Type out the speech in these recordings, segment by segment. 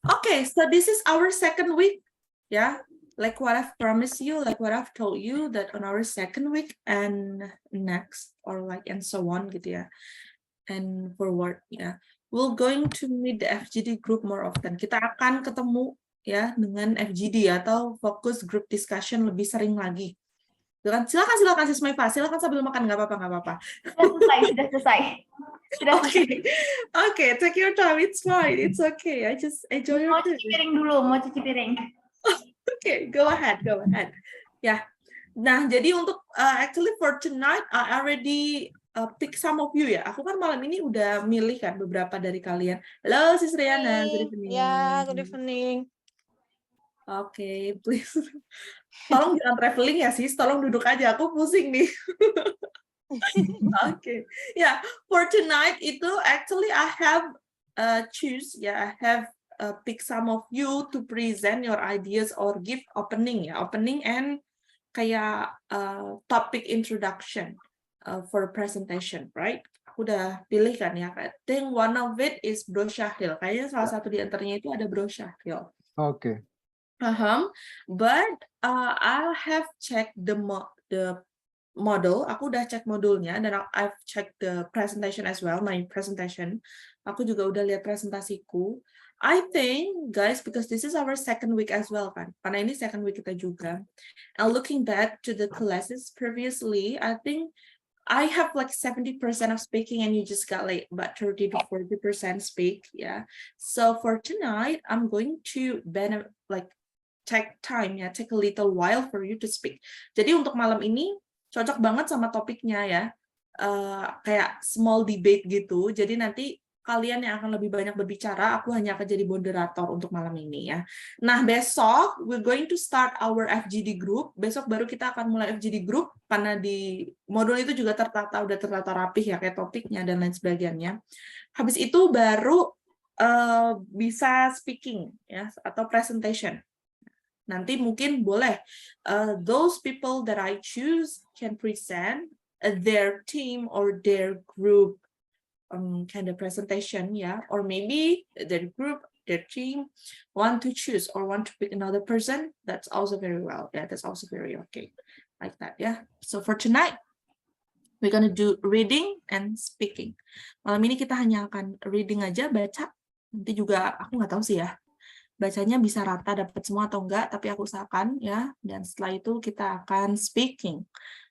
Okay, so this is our second week. Yeah, like what I've promised you, like what I've told you that on our second week and next, or like and so on gitu ya, and forward ya, we're going to meet the FGD group more often. Kita akan ketemu ya dengan FGD atau focus group discussion lebih sering lagi. Silakan Sis Maifa, silakan sambil makan, nggak apa-apa. Sudah selesai. Okay, take your time. It's fine. It's okay. I just enjoy your Mau food. cuci piring dulu, mau cuci piring. Okay, go ahead. Ya. Nah, jadi untuk actually for tonight, I already pick some of you ya. Aku kan malam ini udah milih kan beberapa dari kalian. Halo, Sis Riana. Good evening. Ya, good evening. Okay, please. Tolong jangan traveling ya, Sis. Tolong duduk aja. Aku pusing nih. Okay. Yeah, for tonight itu actually I have I have pick some of you to present your ideas or give opening and kayak topic introduction for presentation, right? Aku udah pilih kan ya. I think one of it is Bro Syahril. Kayaknya salah satu di antaranya itu ada Bro Syahril. Okay. But I have checked the model, aku udah cek modulnya dan I've checked the presentation as well, my presentation. Aku juga udah lihat presentasiku. I think, guys, because this is our second week as well, kan? Karena ini second week kita juga. And looking back to the classes previously, I think I have like 70% of speaking and you just got like about 30 to 40% speak, yeah. So for tonight, I'm going to take time, ya, take a little while for you to speak. Jadi untuk malam ini, cocok banget sama topiknya ya, kayak small debate gitu. Jadi nanti kalian yang akan lebih banyak berbicara, aku hanya akan jadi moderator untuk malam ini ya. Nah besok we're going to start our FGD group. Besok baru kita akan mulai FGD group karena di modul itu juga udah tertata rapih ya kayak topiknya dan lain sebagainya. Habis itu baru bisa speaking ya atau presentation. Nanti mungkin boleh those people that I choose can present their team or their group kind of presentation, yeah, or maybe their group, their team want to choose or want to pick another person. That's also very well. Yeah, that's also very okay, like that. Yeah. So for tonight, we're gonna do reading and speaking. Malam ini kita hanya akan reading aja, baca. Nanti juga aku nggak tahu sih ya. Bacanya bisa rata dapat semua atau enggak, tapi aku usahakan ya. Dan setelah itu kita akan speaking.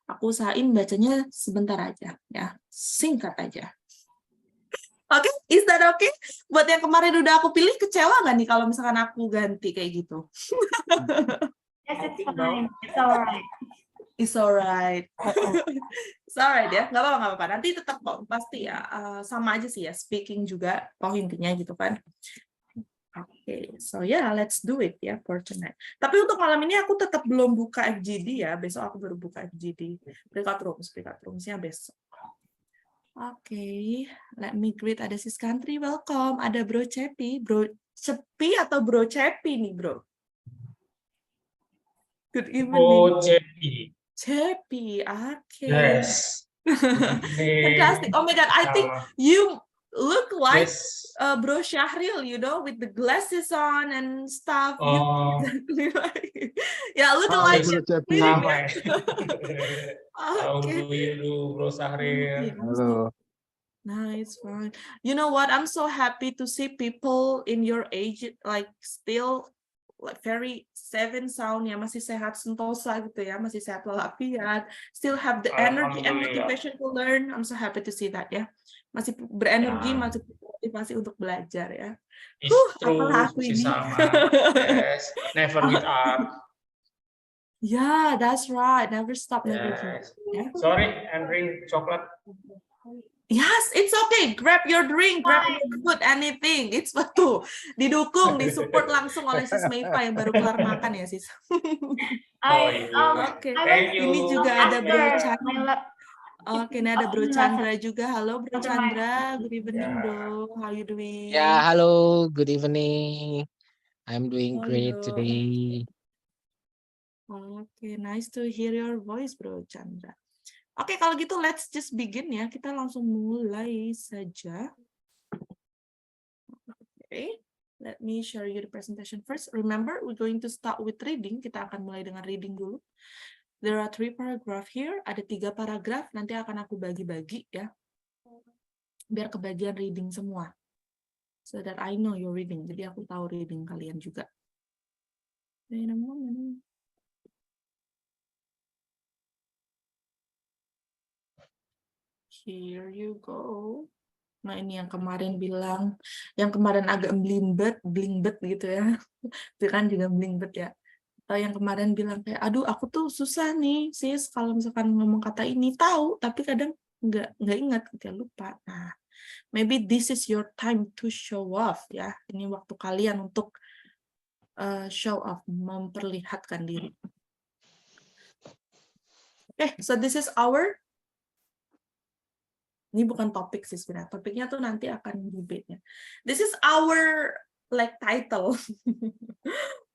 Aku usahain bacanya sebentar aja ya, singkat aja. Oke, is that okay? Buat yang kemarin udah aku pilih, kecewa nggak nih kalau misalkan aku ganti kayak gitu? Yes, it's fine. It's alright. It's alright. It's alright ya, nggak apa-apa. Nanti tetap kok, pasti ya. Sama aja sih ya, speaking juga, toh intinya gitu kan. Oke, so yeah, let's do it ya for tonight. Tapi untuk malam ini aku tetap belum buka FGD ya. Besok aku baru buka FGD. Breakout rooms-nya besok. Oke, let me greet ada Sis Country, welcome. Ada Bro Cepi, Bro Cepi atau Bro Cepi nih Bro? Good evening. Bro Cepi. Cepi, okay. Yes. Fantastic. Oh my God, I think you look like Yes. Bro Syahril, you know, with the glasses on and stuff. Yeah, look like Cepi. How do you do, Bro Syahril? Halo. Nice, fine. You know what? I'm so happy to see people in your age like still like very sound ya, masih sehat sentosa gitu ya, masih sehat walafiat, still have the energy and motivation to learn. I'm so happy to see that ya. Masih berenergi, masih motivasi untuk belajar ya. Apalah aku ini. Yes. Never give up. Yeah, that's right. Never stop, never give up. Yes. Yeah. Sorry, I'm drinking chocolate. Yes, it's okay. Grab your drink, grab your food, anything. It's betul. Didukung, disupport langsung oleh Sis Maifa yang baru kelar makan ya, Sis. Oke. Ini juga ada Bro Chandra. Oke, ini ada Bro Chandra juga. Halo Bro Chandra, good evening Bro. How you doing? Ya, halo, good evening. I'm doing great Halo. today. Oke, nice to hear your voice Bro Chandra. Oke, kalau gitu let's just begin ya. Kita langsung mulai saja. Oke. Let me share you the presentation first. Remember, we're going to start with reading. Kita akan mulai dengan reading dulu. There are 3 paragraph here. Ada 3 paragraf. Nanti akan aku bagi-bagi ya. Biar kebagian reading semua. So that I know your reading. Jadi aku tahu reading kalian juga. Wait a moment. Here you go. Nah, ini yang kemarin bilang, yang kemarin agak blingbet gitu ya. Itu kan juga blingbet ya. Atau yang kemarin bilang kayak, aduh aku tuh susah nih, sis, kalau misalkan ngomong kata ini tahu, tapi kadang nggak ingat, gitu ya, lupa. Nah, maybe this is your time to show off ya. Ini waktu kalian untuk show off, memperlihatkan diri. Okay, so this is our. Ini bukan topik sih sebenarnya. Topiknya tuh nanti akan debate-nya. This is our like title.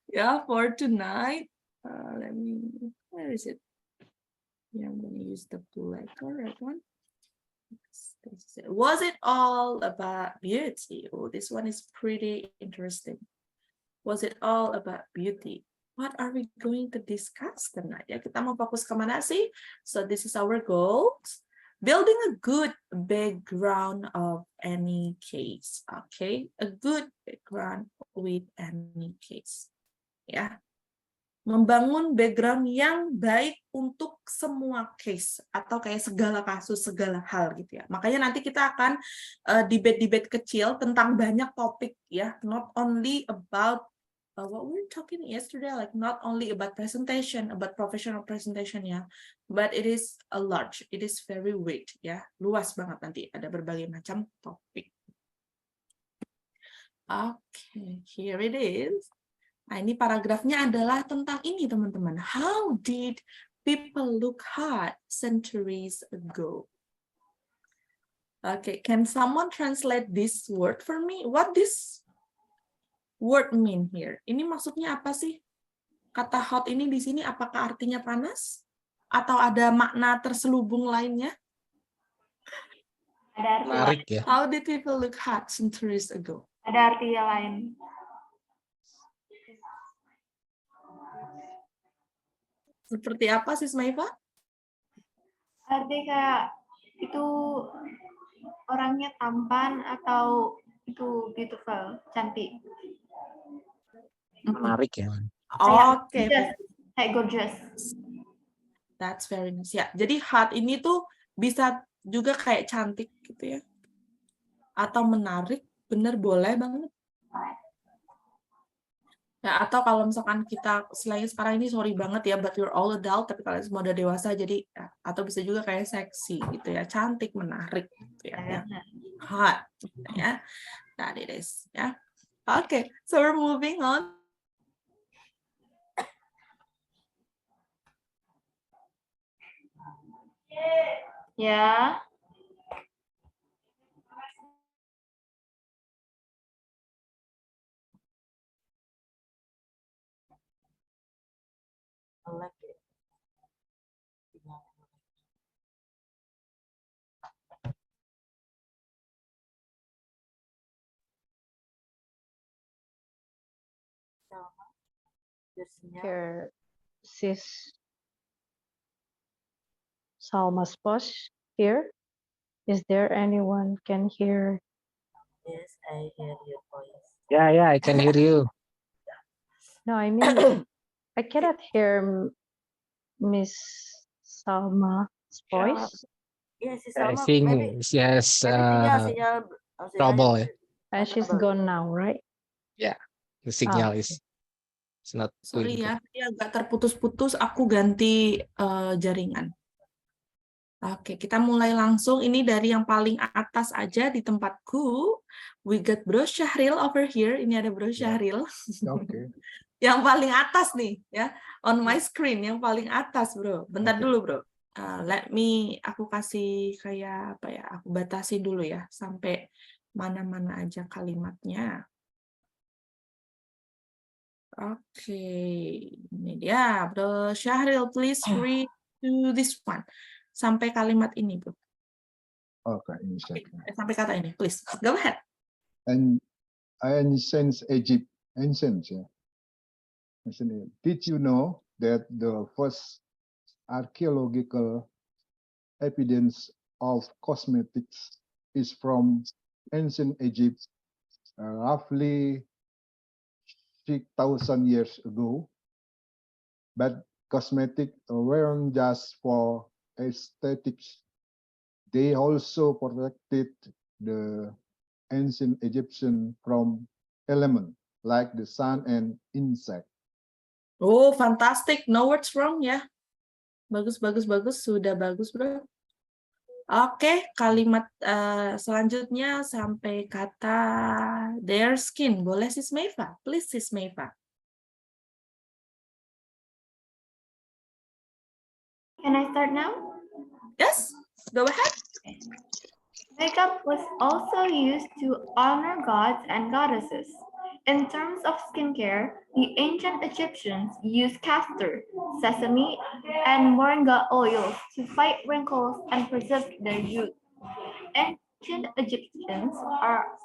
Yeah, for tonight. Let me. Where is it? Yeah, I'm gonna use the black or red one. Was it all about beauty? Oh, this one is pretty interesting. Was it all about beauty? What are we going to discuss tonight? Ya, kita mau fokus kemana sih? So this is our goals. Building a good background of any case. Okay, a good background with any case. Ya, membangun background yang baik untuk semua case atau kayak segala kasus, segala hal gitu ya. Makanya nanti kita akan debate-debate kecil tentang banyak topik ya, not only about what we were talking yesterday, like not only about presentation, about professional presentation ya, but it is a large, it is very wide ya, luas banget nanti ada berbagai macam topik. Okay, here it is. Nah, ini paragrafnya adalah tentang ini teman-teman. How did people look hot centuries ago? Okay, can someone translate this word for me? What this word mean here? Ini maksudnya apa sih? Kata hot ini di sini apakah artinya panas? Atau ada makna terselubung lainnya? Ada arti Menarik lain. ya. How did people look hot centuries ago? Ada arti yang lain. Seperti apa sih, Maiva? Arti kayak itu orangnya tampan atau itu beautiful, cantik. Menarik ya. Oke, Kayak gorgeous. that's very nice. Ya, jadi hot ini tuh bisa juga kayak cantik gitu ya. Atau menarik, bener boleh banget. Ya, atau kalau misalkan kita selain sekarang ini sorry banget ya, but you're all adult, tapi kalian semua udah dewasa, jadi ya, atau bisa juga kayak seksi gitu ya, cantik, menarik gitu ya. Hot gitu ya. That it is ya. Okay, so we're moving on. Ya. Here, sis Salma's post here. Is there anyone can hear? Yes, I hear your voice. Yeah, I can hear you. No, I mean, I cannot hear Miss Salma's voice. Yes, it's I Salma. think Maybe she has sinyal trouble. And she's gone now, right? The signal okay. is it's not Sorry really ya, dia agak terputus-putus, aku ganti jaringan. Oke, kita mulai langsung. Ini dari yang paling atas aja di tempatku. We got Bro Syahril over here. Ini ada Bro Syahril. Okay. Yang paling atas nih, ya. On my screen, yang paling atas, Bro. Bentar dulu, Bro. Aku kasih kayak apa ya? Aku batasi dulu ya, sampai mana-mana aja kalimatnya. Oke, ini dia, Bro Syahril. Please read to this one. Sampai kalimat ini, Bro. Okay, in a second. Sampai kata ini, please. Go ahead. And ancient Egypt. Ancient, yeah. Ancient Egypt. Did you know that the first archaeological evidence of cosmetics is from ancient Egypt, roughly 6,000 years ago? But cosmetics weren't just for aesthetics. They also protected the ancient Egyptian from elements like the sun and insect. Oh, fantastic. No words wrong ya. Bagus, bagus, bagus. Sudah bagus, bro. Oke, kalimat selanjutnya sampai kata their skin. Boleh Sis Meifa? Please, Sis Meifa. Can I start now? Yes, go ahead. Makeup was also used to honor gods and goddesses. In terms of skincare, the ancient Egyptians used castor, sesame, and moringa oils to fight wrinkles and preserve their youth. Ancient Egyptians are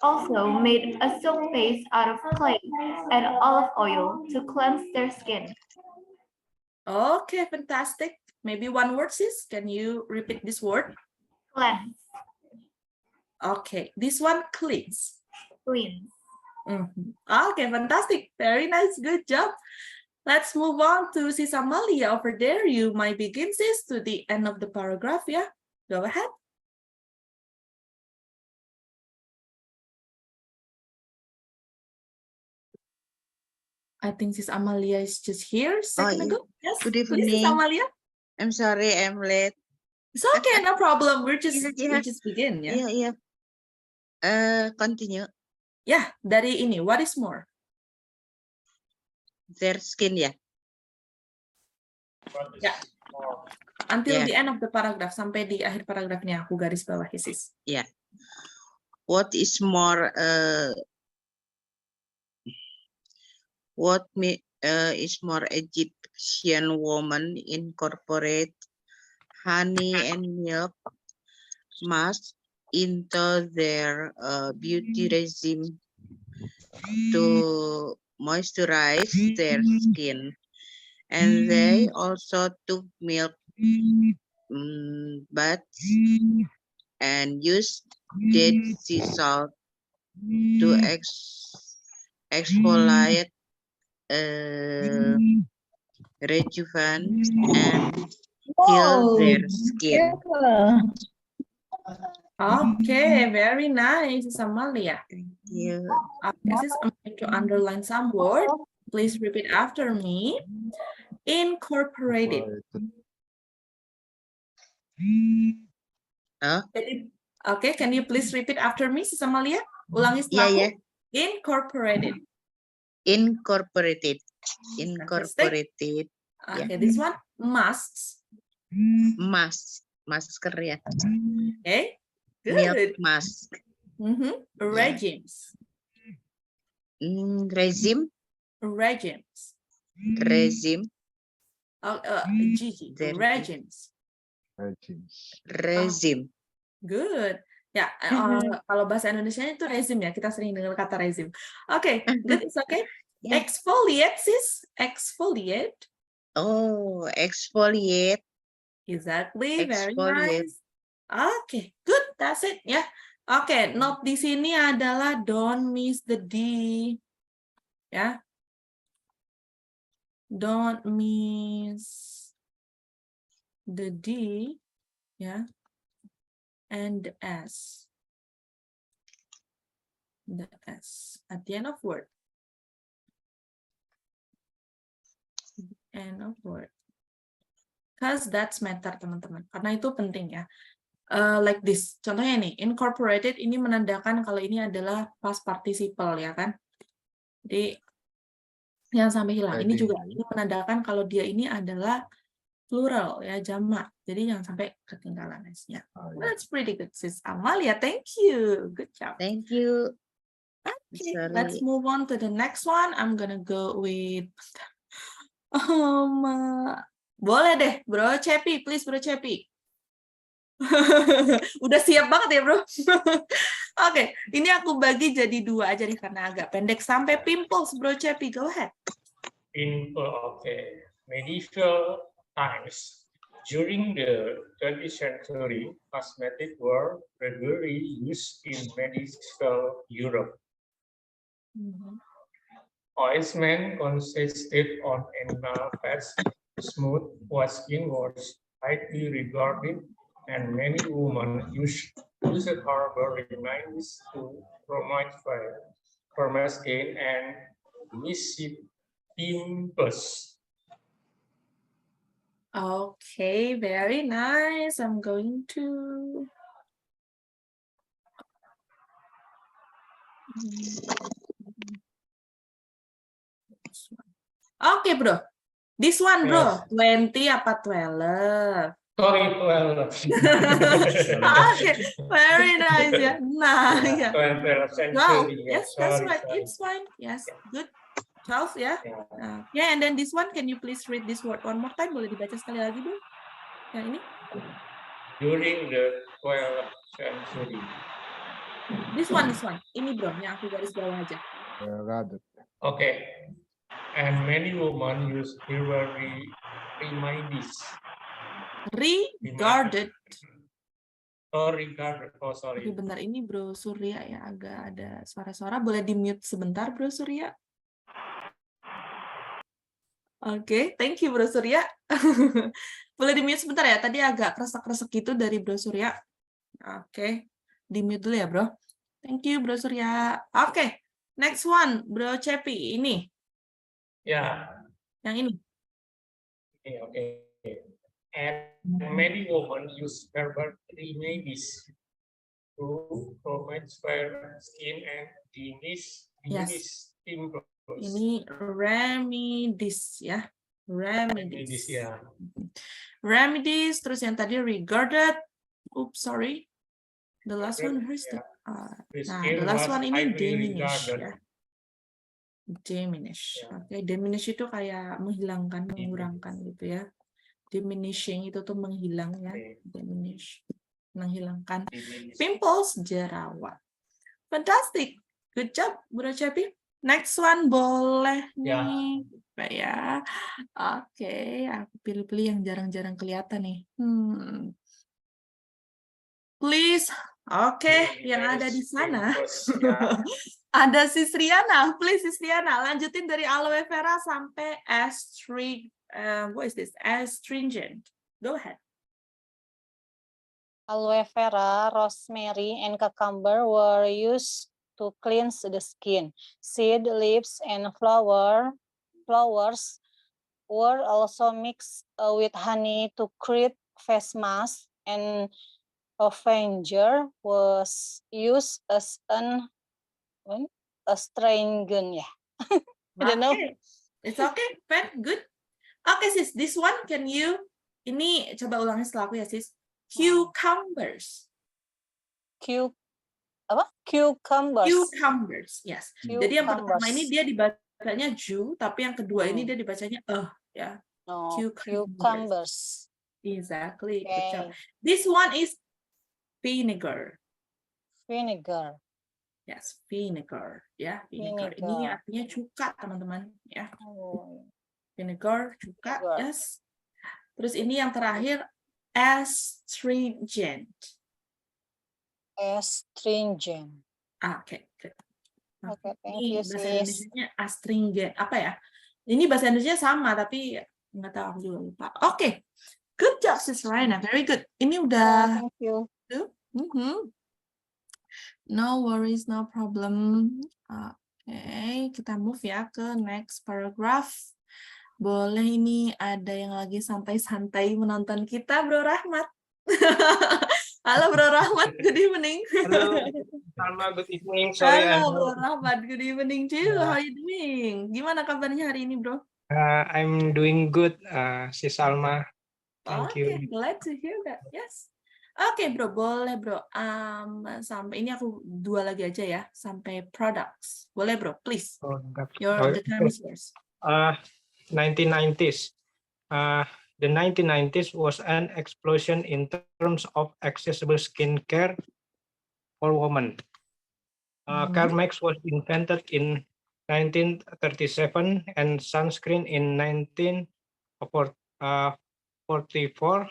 also made a soap paste out of clay and olive oil to cleanse their skin. Okay, fantastic. Maybe one word, Sis. Can you repeat this word? Cleanse, Okay, this one, cleanse. cleanse. Okay, fantastic. Very nice. Good job. Let's move on to Sis Amalia over there. You might begin, Sis, to the end of the paragraph. Yeah, go ahead. I think Sis Amalia is just here a second yeah. ago. Yes, Good please, Sis evening. Amalia. I'm sorry, I'm late. It's okay, no problem. We Yeah. just begin, ya. Yeah. Continue. Ya, dari ini. What is more? Their skin, ya. What is Yeah. more? Until Yeah. the end of the paragraph, sampai di akhir paragrafnya aku garis bawah, Sis. What is more? Is more Egyptian woman incorporate honey and milk mask into their beauty regime to moisturize their skin, and they also took milk baths and used Dead Sea salt to exfoliate, rejuvenate, and heal their skin. Okay, very nice, Sis Amalia. Yeah. Sis, I'm going to underline some word. Please repeat after me. Incorporated. Okay, can you please repeat after me, Sis Amalia? Ulangi setelahku. Yeah. Incorporated. Incorporated. Okay, this one, masks. Masker, ya. Okay, Milk good. mask. Regimes. Regime. Gigi. Regimes. Regime. Good. Ya, kalau bahasa Indonesia itu rezim ya. Kita sering dengar kata rezim. Oke, good. It's okay. Yeah. Exfoliate, Sis. Exfoliate. Oh, exfoliate. Exactly. Very Exfoliate. nice. Oke, good. That's it ya. Oke, note di sini adalah don't miss the D. Ya. Don't miss the D. Ya. And the S. The S at the end of word. End of word. Because that's matter, teman-teman. Karena itu penting ya. Like this. Contohnya nih, incorporated ini menandakan kalau ini adalah past participle ya kan. Jadi yang sampai hilang. Ini juga ini menandakan kalau dia ini adalah plural ya, jamak. Jadi jangan sampai ketinggalan S-nya. That's pretty good, Sis Amalia. Thank you. Good job. Thank you. Okay, Sorry. let's move on to the next one. I'm gonna go with boleh deh, Bro Cepi, please Bro Cepi. Udah siap banget ya, Bro. Oke, ini aku bagi jadi 2 aja nih karena agak pendek. Sampai pimples, Bro Cepi. Go ahead. Okay. Medieval times. During the 20th century, cosmetics were regularly used in medieval Europe. Ointment consisted on animal fats. Smooth white skin was highly regarded, and many women used herbal remedies to promote skin and ease pimples. Okay, very nice. I'm going to Okay, bro. This one, bro. 20 apa 12? Sorry, 12. Okay, very nice ya. Nah, ya. 12 12. century. Yes, that's right. It's fine. Yes, good. 12 ya. Yeah, and then this one, can you please read this word one more time? Boleh dibaca sekali lagi, bro? Yang ini? During the 12th century. This one. Ini, bro, yang aku garis bawah aja. Okay. And many women use herbal remedies. Regarded. Regarded. Oh, sorry. Oke, benar ini Bro Surya ya, agak ada suara-suara. Boleh di-mute sebentar, Bro Surya? Oke, thank you, Bro Surya. Boleh di-mute sebentar ya, tadi agak kresek-kresek gitu dari Bro Surya. Oke, di-mute dulu ya, Bro. Thank you, Bro Surya. Oke, next one, Bro Cepi. Ini. Ya. Yang ini. Okay. And many women use herbal remedies to promote fair skin and diminish pimples. Ini remedies ya. Remedies, ya. Remedies, terus yang tadi regarded. Oops, sorry. The last one, where's the... Nah, the last one ini diminish ya. Diminish. Oke, diminish itu kayak menghilangkan, mengurangkan gitu ya. Diminishing itu tuh menghilang ya. Diminish. Menghilangkan. Pimples, jerawat. Fantastic. Good job, Bro Cepi. Next one boleh nih. Ya. Oke, aku pilih-pilih yang jarang-jarang kelihatan nih. Please. Oke, yang ada di sana. Ada Sisriana. Please, Sisriana. Lanjutin dari aloe vera sampai astringent. Go ahead. Aloe vera, rosemary, and cucumber were used to cleanse the skin. Seed, leaves, and flowers were also mixed with honey to create face mask, and lavender was used as an astringent. Yeah. I don't know. It's okay. Very good. Okay, sis. This one, can you? Ini coba ulangi setelah aku ya, sis. Cucumbers. Cucumbers, yes. Jadi yang pertama ini dia dibacanya ju, tapi yang kedua ini dia dibacanya ya. Cucumbers. Exactly. Okay. This one is vinegar. Vinegar. Yes, vinegar. Ya, vinegar. Ini artinya cuka, teman-teman. Ya. Vinegar, cuka. Yes. Terus ini yang terakhir astringent. Astringent. Oke, good. Okay, thank ini you, bahasa Indonesianya astringent. Apa ya? Ini bahasa Indonesia sama, tapi nggak tahu, aku juga lupa. Oke, good job, Sis Raina. Very good. Ini udah. Thank you. No worries, no problem. Oke, kita move ya ke next paragraph. Boleh ini ada yang lagi santai-santai menonton kita, Bro Rahmat. Halo Bro Rahmat, good evening. Halo, Salma, good evening. Sorry, Halo Bro Rahmat, good evening too. How are you doing? Gimana kabarnya hari ini, Bro? I'm doing good, si Salma. Thank you. Okay, glad to hear that. Yes. Oke, Bro, boleh, Bro. Sampai ini aku 2 lagi aja ya, sampai products. Boleh, Bro, please. The time is yours. 1990s. The 1990s was an explosion in terms of accessible skincare for women. Carmex was invented in 1937 and sunscreen in 1944.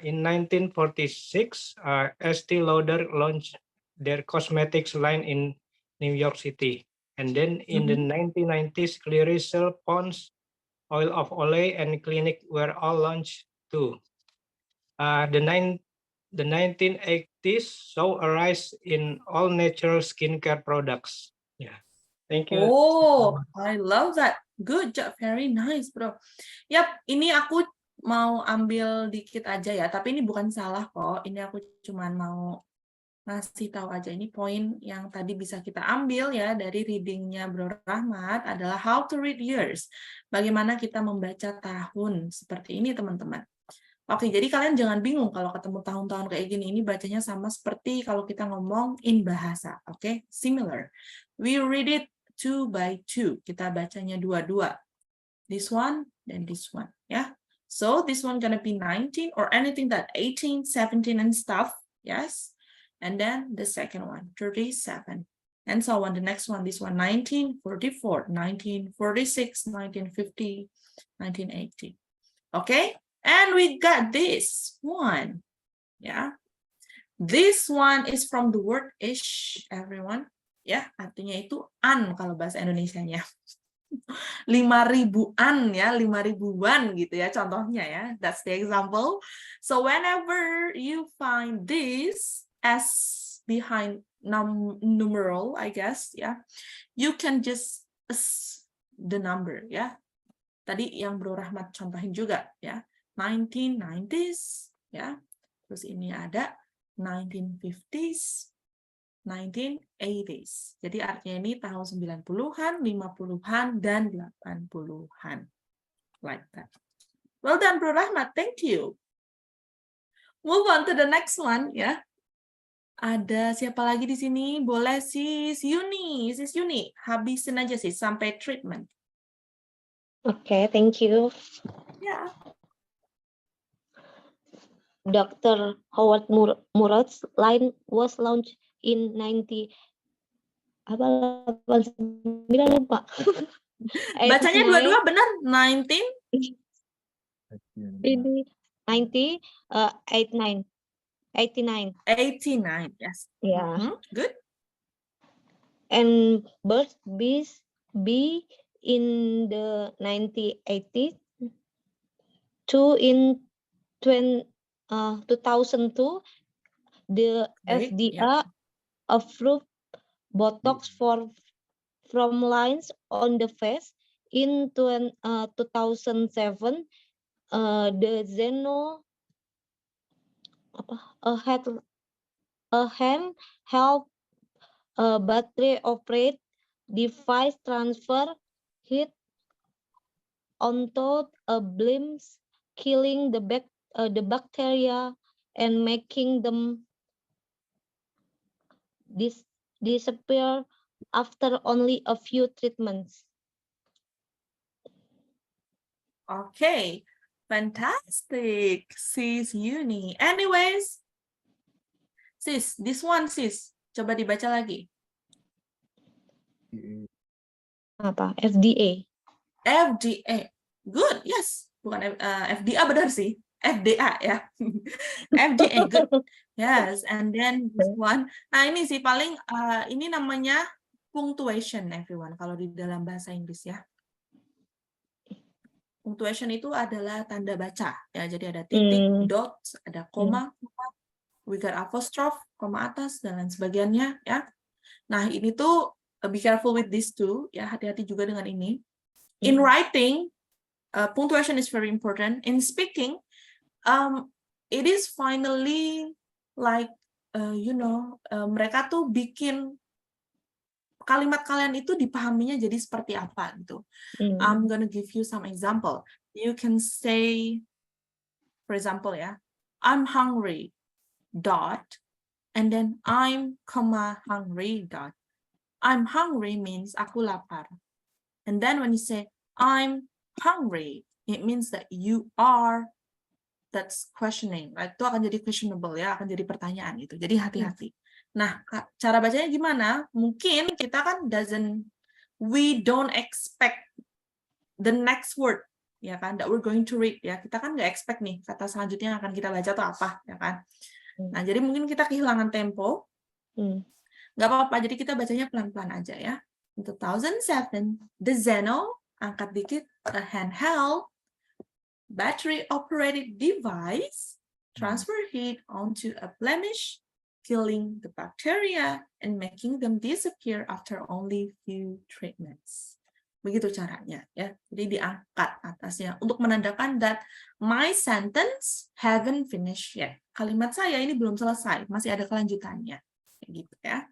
In 1946, Estee Lauder launched their cosmetics line in New York City. And then in the 1990s, Clearasil, Pond's, Oil of Olay, and Clinique were all launched too. The 1980s saw a rise in all natural skincare products. Yeah, thank you. Oh, I love that. Good job, very nice, bro. Yap, ini aku mau ambil dikit aja ya, tapi ini bukan salah kok. Ini aku cuman mau ngasih tahu aja, ini poin yang tadi bisa kita ambil ya dari readingnya Bro Rahmat adalah how to read years. Bagaimana kita membaca tahun seperti ini, teman-teman. Oke, jadi kalian jangan bingung kalau ketemu tahun-tahun kayak gini. Ini bacanya sama seperti kalau kita ngomong in bahasa. Oke, similar. We read it 2 by 2. Kita bacanya 2-2. This one, then this one. Yeah. So this one gonna be 19 or anything that 18, 17 and stuff. Yes. And then the second one, 37. And so on. The next one, this one, 1944, 1946, 1950, 1980. Okay? And we got this one. Yeah. This one is from the word ish, everyone. Ya, artinya itu an kalau bahasa Indonesianya. 5.000-an ya, 5.000-an gitu ya contohnya ya. That's the example. So whenever you find this as behind numeral, I guess, ya, you can just the number ya. Tadi yang Bro Rahmat contohin juga ya. 1990s ya. Terus ini ada 1950s. 1980s. Jadi artinya ini tahun 90-an, 50-an, dan 80-an. Like that. Well done, Bro Rahmat. Thank you. Move on to the next one, ya. Ada siapa lagi di sini? Boleh Sis Yuni. Sis Yuni, habisin aja sih sampai treatment. Okay, thank you. Ya. Dr. Howard Murad's line was launched in 89 lupa. Bacanya dua-dua benar? 19? Ini 89. 89, yes. Yeah. Good. And birth be in the 1980s. Two in 2002, the Great, FDA yeah. approved Botox from lines on the face. In 2007, the Zeno handheld battery operated device transfer heat onto a blimps, killing the bacteria and making them disappear after only a few treatments. Okay, fantastic, Sis Yuni. Anyways, Sis, this one, Sis, coba dibaca lagi. Apa? FDA. FDA. Good, yes. Bukan FDA benar sih. FDA ya. FDA, good. Yes, and then this one. Nah, ini sih paling ini namanya punctuation, everyone, kalau di dalam bahasa Inggris ya. Punctuation itu adalah tanda baca ya. Jadi ada titik, dot, ada koma, we got apostrophe, koma atas dan lain sebagainya ya. Nah, ini tuh be careful with this too ya, hati-hati juga dengan ini. In writing, punctuation is very important. In speaking, it is finally like mereka tuh bikin kalimat kalian itu dipahaminya jadi seperti apa gitu. I'm gonna give you some example. You can say, for example ya, I'm hungry, dot, and then I'm, hungry, dot. I'm hungry means aku lapar. And then when you say I'm hungry, it means that you are, that's questioning. Right? Itu akan jadi questionable ya, akan jadi pertanyaan gitu. Jadi hati-hati. Nah, cara bacanya gimana? Mungkin kita kan we don't expect the next word, ya kan, that we're going to read, ya. Kita kan nggak expect nih kata selanjutnya yang akan kita baca tuh apa, ya kan. Nah, jadi mungkin kita kehilangan tempo. Nggak apa-apa, jadi kita bacanya pelan-pelan aja ya. In 2007, the Zeno, angkat dikit, a handheld, battery-operated device, transfer heat onto a blemish, killing the bacteria and making them disappear after only few treatments. Begitu caranya ya. Jadi diangkat atasnya untuk menandakan that my sentence haven't finished yet. Kalimat saya ini belum selesai, masih ada kelanjutannya. Kayak gitu ya.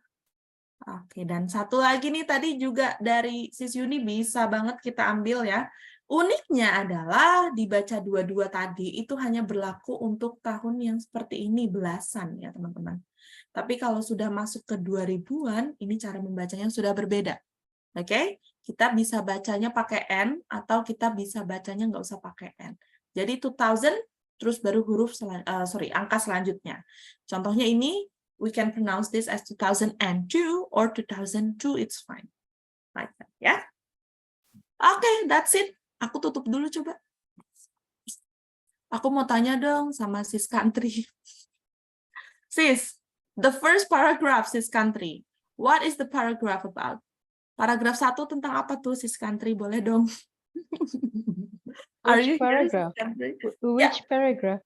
Oke, dan satu lagi nih tadi juga dari Sis Yuni bisa banget kita ambil ya. Uniknya adalah dibaca dua-dua tadi itu hanya berlaku untuk tahun yang seperti ini, belasan ya teman-teman. Tapi kalau sudah masuk ke 2000-an, ini cara membacanya sudah berbeda. Oke, kita bisa bacanya pakai N atau kita bisa bacanya nggak usah pakai N. Jadi 2000 terus baru angka selanjutnya. Contohnya ini we can pronounce this as 2002 or 2002, it's fine. Like that, ya. Oke, that's it. Aku tutup dulu coba. Aku mau tanya dong sama Sis Country. Sis, the first paragraph, Sis Country. What is the paragraph about? Paragraf 1 tentang apa tuh, Sis Country? Boleh dong. Are you paragraph? here, Sis Country? Which paragraph?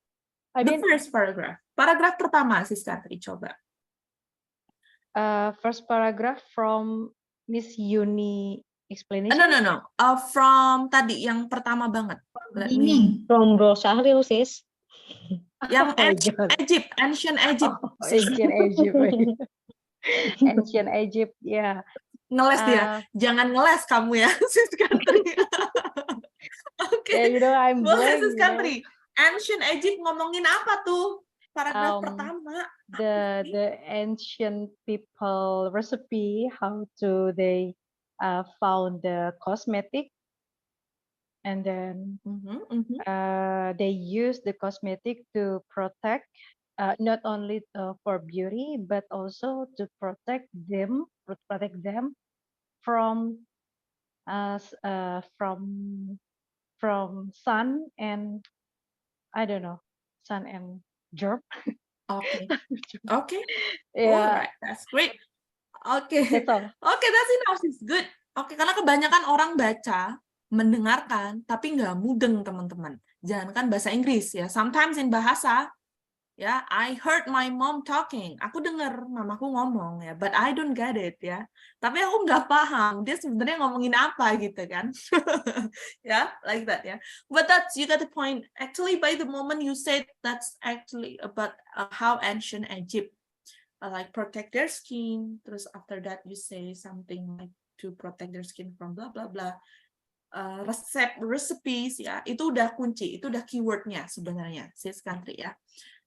The first paragraph. Paragraf pertama, Sis Country, coba. First paragraph from Miss Yuni explanation. No. From tadi yang pertama banget. From Bro Syahril, sis. Yang ancient Egypt. Ancient Egypt. Ancient Egypt, ya. Ngeles dia. Jangan ngeles kamu ya, Sis Country. Oke. I'm boleh, blank, Sis Country. Ancient Egypt ngomongin apa tuh? Paragraf pertama. The ancient people recipe, how to they found the cosmetic, and then they use the cosmetic to protect not only for beauty but also to protect them from sun and I don't know, sun and germ. Okay. Yeah. Alright, that's great. Okay. That's all. Okay, that's enough. It's good. Oke, karena kebanyakan orang baca, mendengarkan, tapi nggak mudeng, teman-teman. Jangankan bahasa Inggris ya. Sometimes in bahasa, ya, I heard my mom talking. Aku dengar mamaku ngomong ya, but I don't get it ya. Tapi aku nggak paham dia sebenarnya ngomongin apa gitu kan. Ya, like that ya. But you got the point. Actually, by the moment you said that's actually about how ancient Egypt like protect their skin. Terus after that you say something like to protect their skin from blah blah blah. Recipes ya, itu udah kunci, itu udah keywordnya sebenarnya, Sis Country ya.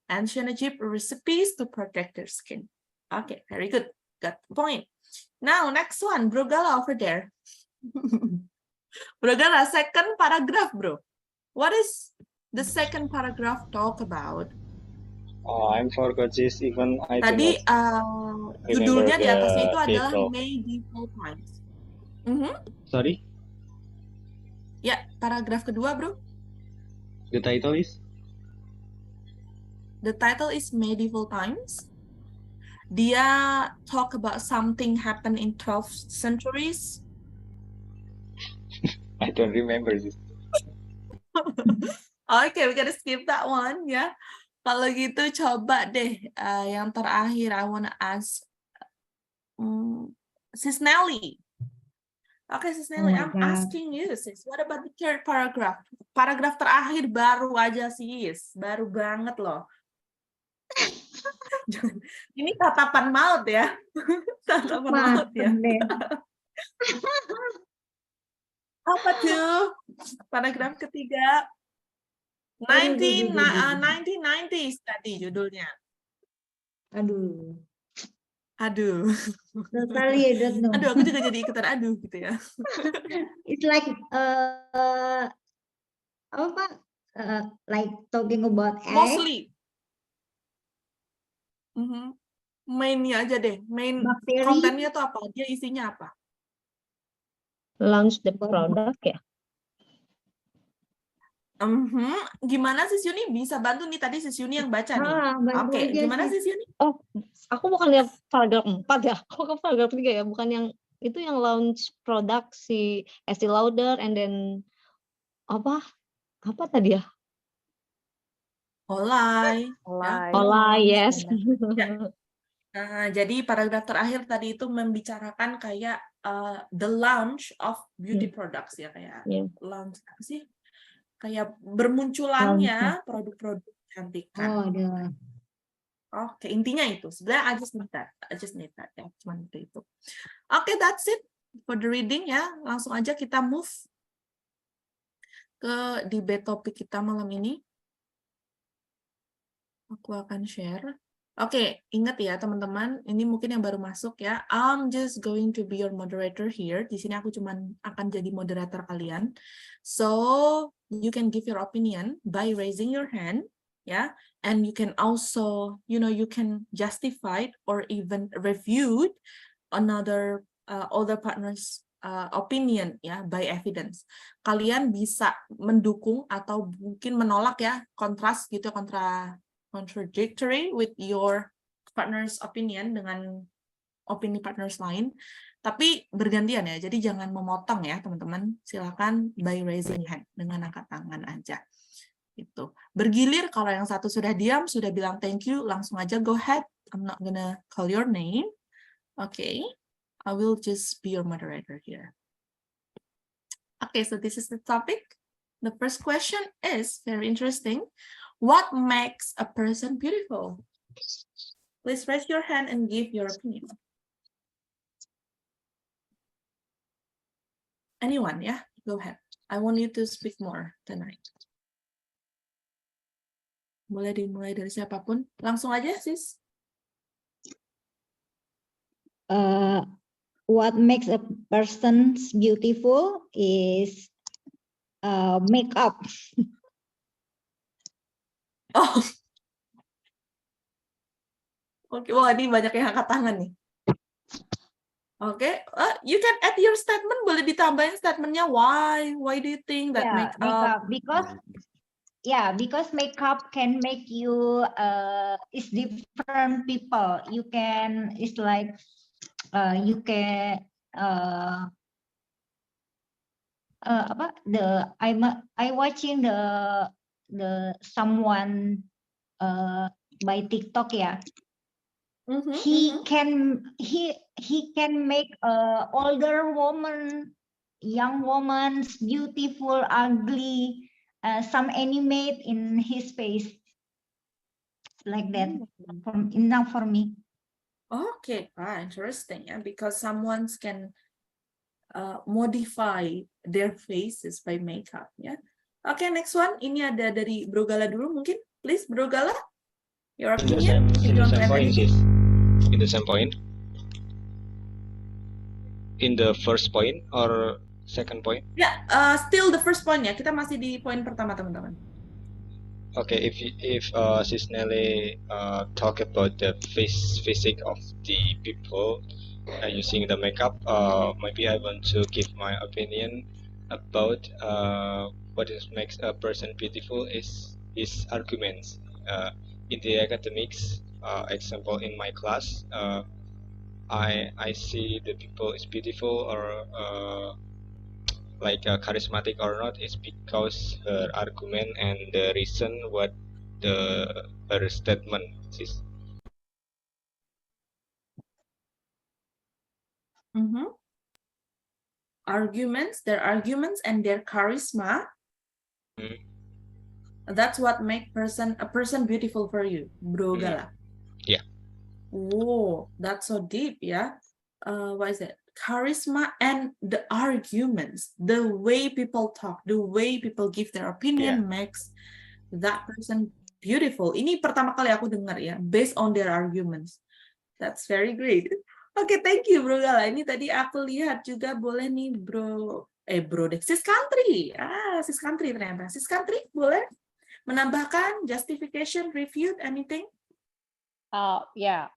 Ancient Egypt recipes to protect their skin. Okay, very good. Got the point. Now, next one, Bro Gala over there. Bro Gala, second paragraph, bro. What is the second paragraph talk about? I'm forgot this even I Tadi judulnya di atasnya itu adalah title. Medieval Times. Sorry, Ya, paragraf kedua, bro. the title is? The title is Medieval Times. Dia talk about something happened in 12th centuries. I don't remember this. Okay, we gotta skip that one ya. Kalau gitu coba deh yang terakhir I wanna ask Sis Nelly. Okay, Sis Nelly, I'm asking you, Sis. What about the third paragraph? Paragraf terakhir baru aja, Sis. Baru banget loh. Ini tatapan maut ya. Tatapan maut ya. Apa tuh? Paragraf ketiga. 1990s tadi judulnya. Aduh. Totally, I don't know. Aduh, aku juga jadi ikutan aduh gitu ya. It's like apa Pak? Like talking about egg. Mostly. Mainnya aja deh. Main Bakteri. kontennya tuh apa? Dia isinya apa? Launch the product ya. Gimana Sis Yuni bisa bantu nih, tadi Sis Yuni yang baca nih. Bantu Oke, aja gimana sih. Sis Yuni? Oh, aku bukan lihat paragraf 4 ya. Aku ke paragraf 3 ya, bukan yang itu yang launch product si Estee Lauder and then apa tadi ya? Olay. Ya. Olay, yes. Ya. Nah, jadi paragraf terakhir tadi itu membicarakan kayak the launch of beauty products ya, kayak launch apa sih? Kayak bermunculannya produk-produk kecantikan. Oh, ada. Oke, intinya itu. Sebenarnya I just need that ya, cuman itu. Oke, that's it for the reading ya. Langsung aja kita move ke debate topik kita malam ini. Aku akan share. Oke, ingat ya teman-teman, ini mungkin yang baru masuk ya. I'm just going to be your moderator here. Di sini aku cuman akan jadi moderator kalian. So, you can give your opinion by raising your hand, ya. And you can also, you can justify or even refute another other partners opinion ya by evidence. Kalian bisa mendukung atau mungkin menolak ya, kontras gitu, contradictory with your partner's opinion dengan opini partners lain, tapi bergantian ya, jadi jangan memotong ya teman-teman, silakan by raising hand, dengan angkat tangan aja. Itu bergilir, kalau yang satu sudah diam, sudah bilang thank you, langsung aja go ahead, I'm not gonna call your name. Okay, I will just be your moderator here. Okay, so this is the topic. The first question is very interesting. What makes a person beautiful? Please raise your hand and give your opinion. Anyone, yeah? Go ahead. I want you to speak more tonight. Boleh dimulai dari siapapun. Langsung aja, sis. What makes a person beautiful is makeup. Oh. Oke, wah ini banyak yang angkat tangan nih. Oke, you can add your statement, boleh ditambahin statementnya why do you think that makeup? Because makeup can make you is different people. You can, it's like you can I watching the someone by TikTok ya. He can make older woman, young woman, beautiful, ugly, some animate in his face, like that. Enough for me. Okay, interesting. Yeah, because someone can modify their faces by makeup. Yeah. Okay, next one. Ini ada dari Bro Gala dulu mungkin. Please, Bro Gala, your opinion. In the same point, sis. In the same point. In the first point or second point? Yeah, still the first point ya. Kita masih di poin pertama, teman-teman. Okay, if Sis Nelly talk about the physique of the people using the makeup, maybe I want to give my opinion about what makes a person beautiful is his arguments. In the academics, example in my class, I see the people is beautiful or like charismatic or not is because her argument and the reason what her statement is. Their arguments and their charisma. That's what make a person beautiful for you, Bro Gala. Yeah. Oh, that's so deep, yeah. What is it? Charisma and the arguments, the way people talk, the way people give their opinion makes that person beautiful. Ini pertama kali aku dengar ya, based on their arguments. That's very great. Oke, thank you Bro Gala. Ini tadi aku lihat juga boleh nih Bro deh, Sis Country. Sis Country ternyata. Sis Country boleh menambahkan justification, refute, anything? Yeah.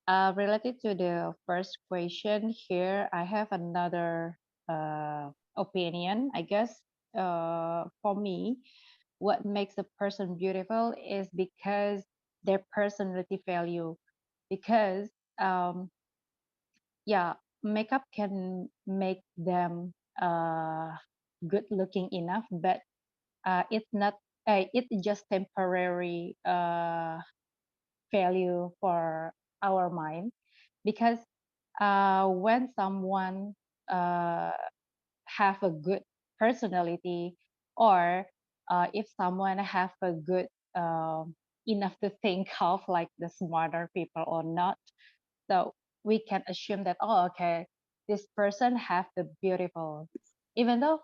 Related to the first question here, I have another opinion. I guess for me, what makes a person beautiful is because their personality value. Because yeah, makeup can make them good looking enough, but it's not. It's just temporary value for our mind, because when someone have a good personality, or if someone have a good enough to think of, like the smarter people or not, so we can assume that, oh, okay, this person have the beautiful, even though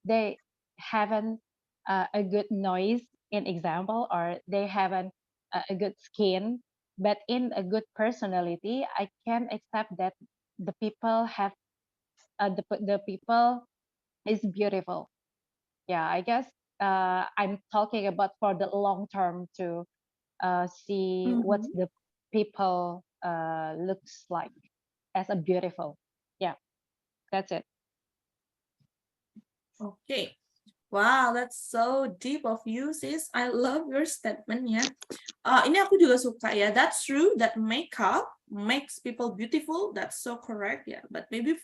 they haven't a good noise in example, or they haven't a good skin, but in a good personality, I can accept that the people have the people is beautiful. Yeah, I guess I'm talking about for the long term to see what the people looks like as a beautiful. Yeah, that's it. Okay. Wow, that's so deep of you, sis. I love your statement ya. Ini aku juga suka ya. That's true that makeup makes people beautiful. That's so correct ya. But maybe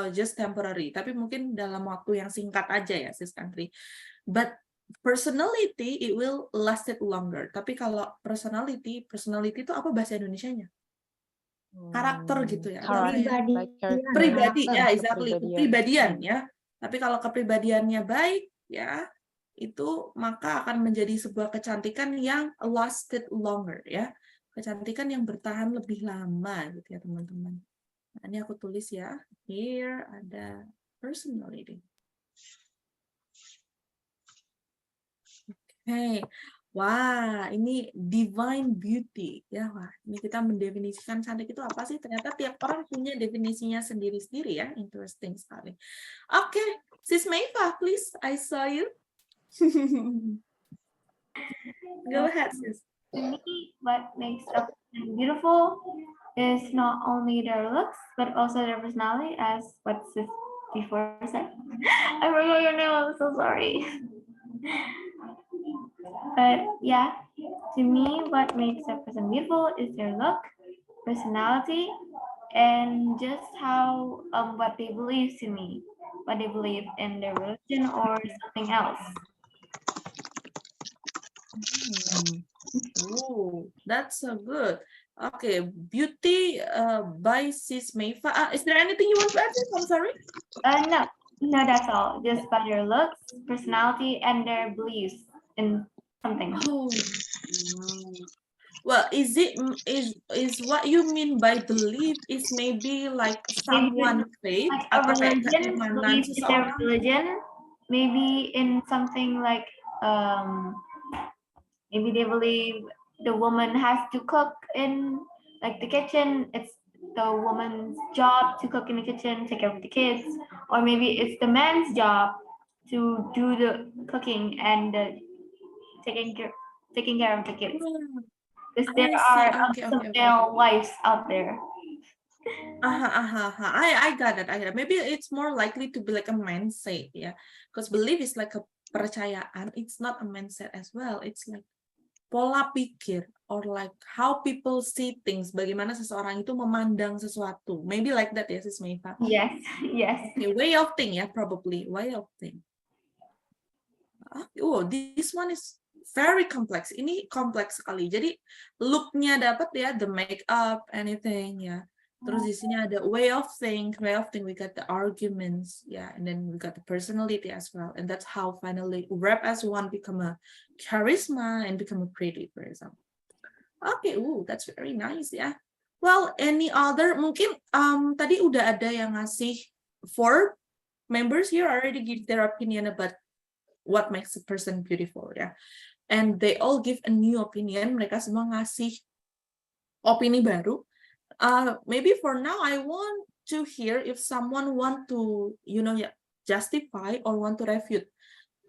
just temporary. Tapi mungkin dalam waktu yang singkat aja ya, sis Kantri. But personality it will last it longer. Tapi kalau personality itu apa bahasa Indonesianya? Karakter gitu ya. Pribadi ya, exactly. Kepribadian ya. Tapi kalau kepribadiannya baik ya, itu maka akan menjadi sebuah kecantikan yang lasted longer ya. Kecantikan yang bertahan lebih lama gitu ya, teman-teman. Nah, ini aku tulis ya. Here ada personality. Oke. Wah, ini divine beauty ya. Wah, ini kita mendefinisikan cantik itu apa sih? Ternyata tiap orang punya definisinya sendiri-sendiri ya. Interesting sekali. Oke, Sis Meifa, please. I saw you. Go ahead, sis. To me, what makes a person beautiful is not only their looks, but also their personality, as what sis before said. I forgot your name, I'm so sorry. But yeah, to me, what makes a person beautiful is their look, personality, and just how what they believe to me, what they believe in their religion or something else. Oh, that's so good. Okay, beauty by Sis Meifa. Is there anything you want to add? I'm sorry. No, that's all. Just by their looks, personality, and their beliefs in something. Oh, well, is what you mean by belief is maybe like someone faith like a religion, belief in their religion, maybe in something like maybe they believe the woman has to cook in like the kitchen. It's the woman's job to cook in the kitchen, take care of the kids, or maybe it's the man's job to do the cooking and taking care of the kids. Because there are some male wives out there. I got it. Maybe it's more likely to be like a mindset, yeah. Because belief is like a percayaan. It's not a mindset as well. It's like pola pikir, or like how people see things. Bagaimana seseorang itu memandang sesuatu. Maybe like that, ya, Sis Meifa. Yes. Okay, way of think, ya, probably way of think. Oh, this one is very complex. Ini kompleks sekali. Jadi look-nya dapat ya, the makeup, anything ya. Terus di sini ada way of think. We got the arguments, yeah, and then we got the personality as well. And that's how finally rap as one become a charisma and become a pretty, for example. Okay, that's very nice ya. Well, any other? Mungkin tadi udah ada yang ngasih 4 members here already give their opinion about what makes a person beautiful ya. And they all give a new opinion. Mereka semua ngasih opini baru. Maybe for now I want to hear if someone want to, justify or want to refute.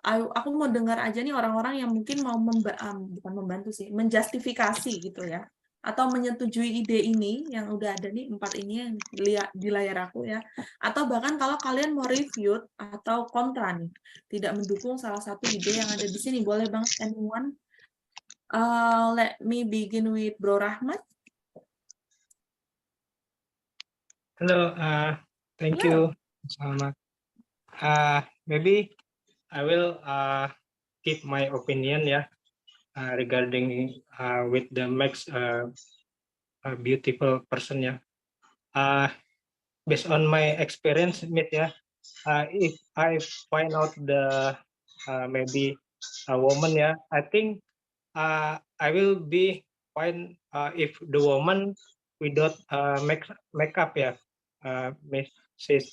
Aku mau dengar aja nih orang-orang yang mungkin mau bukan membantu sih, menjustifikasi gitu ya. atau menyetujui ide ini yang udah ada nih 4 ini yang di layar aku ya, atau bahkan kalau kalian mau review atau kontra nih, tidak mendukung salah satu ide yang ada di sini, boleh banget anyone. Let me begin with Bro Rahmat. Hello, thank you, Selamat. Maybe I will give my opinion regarding with the Max a beautiful person based on my experience, if I find out the maybe a woman, I think I will be fine if the woman without makeup, Mrs.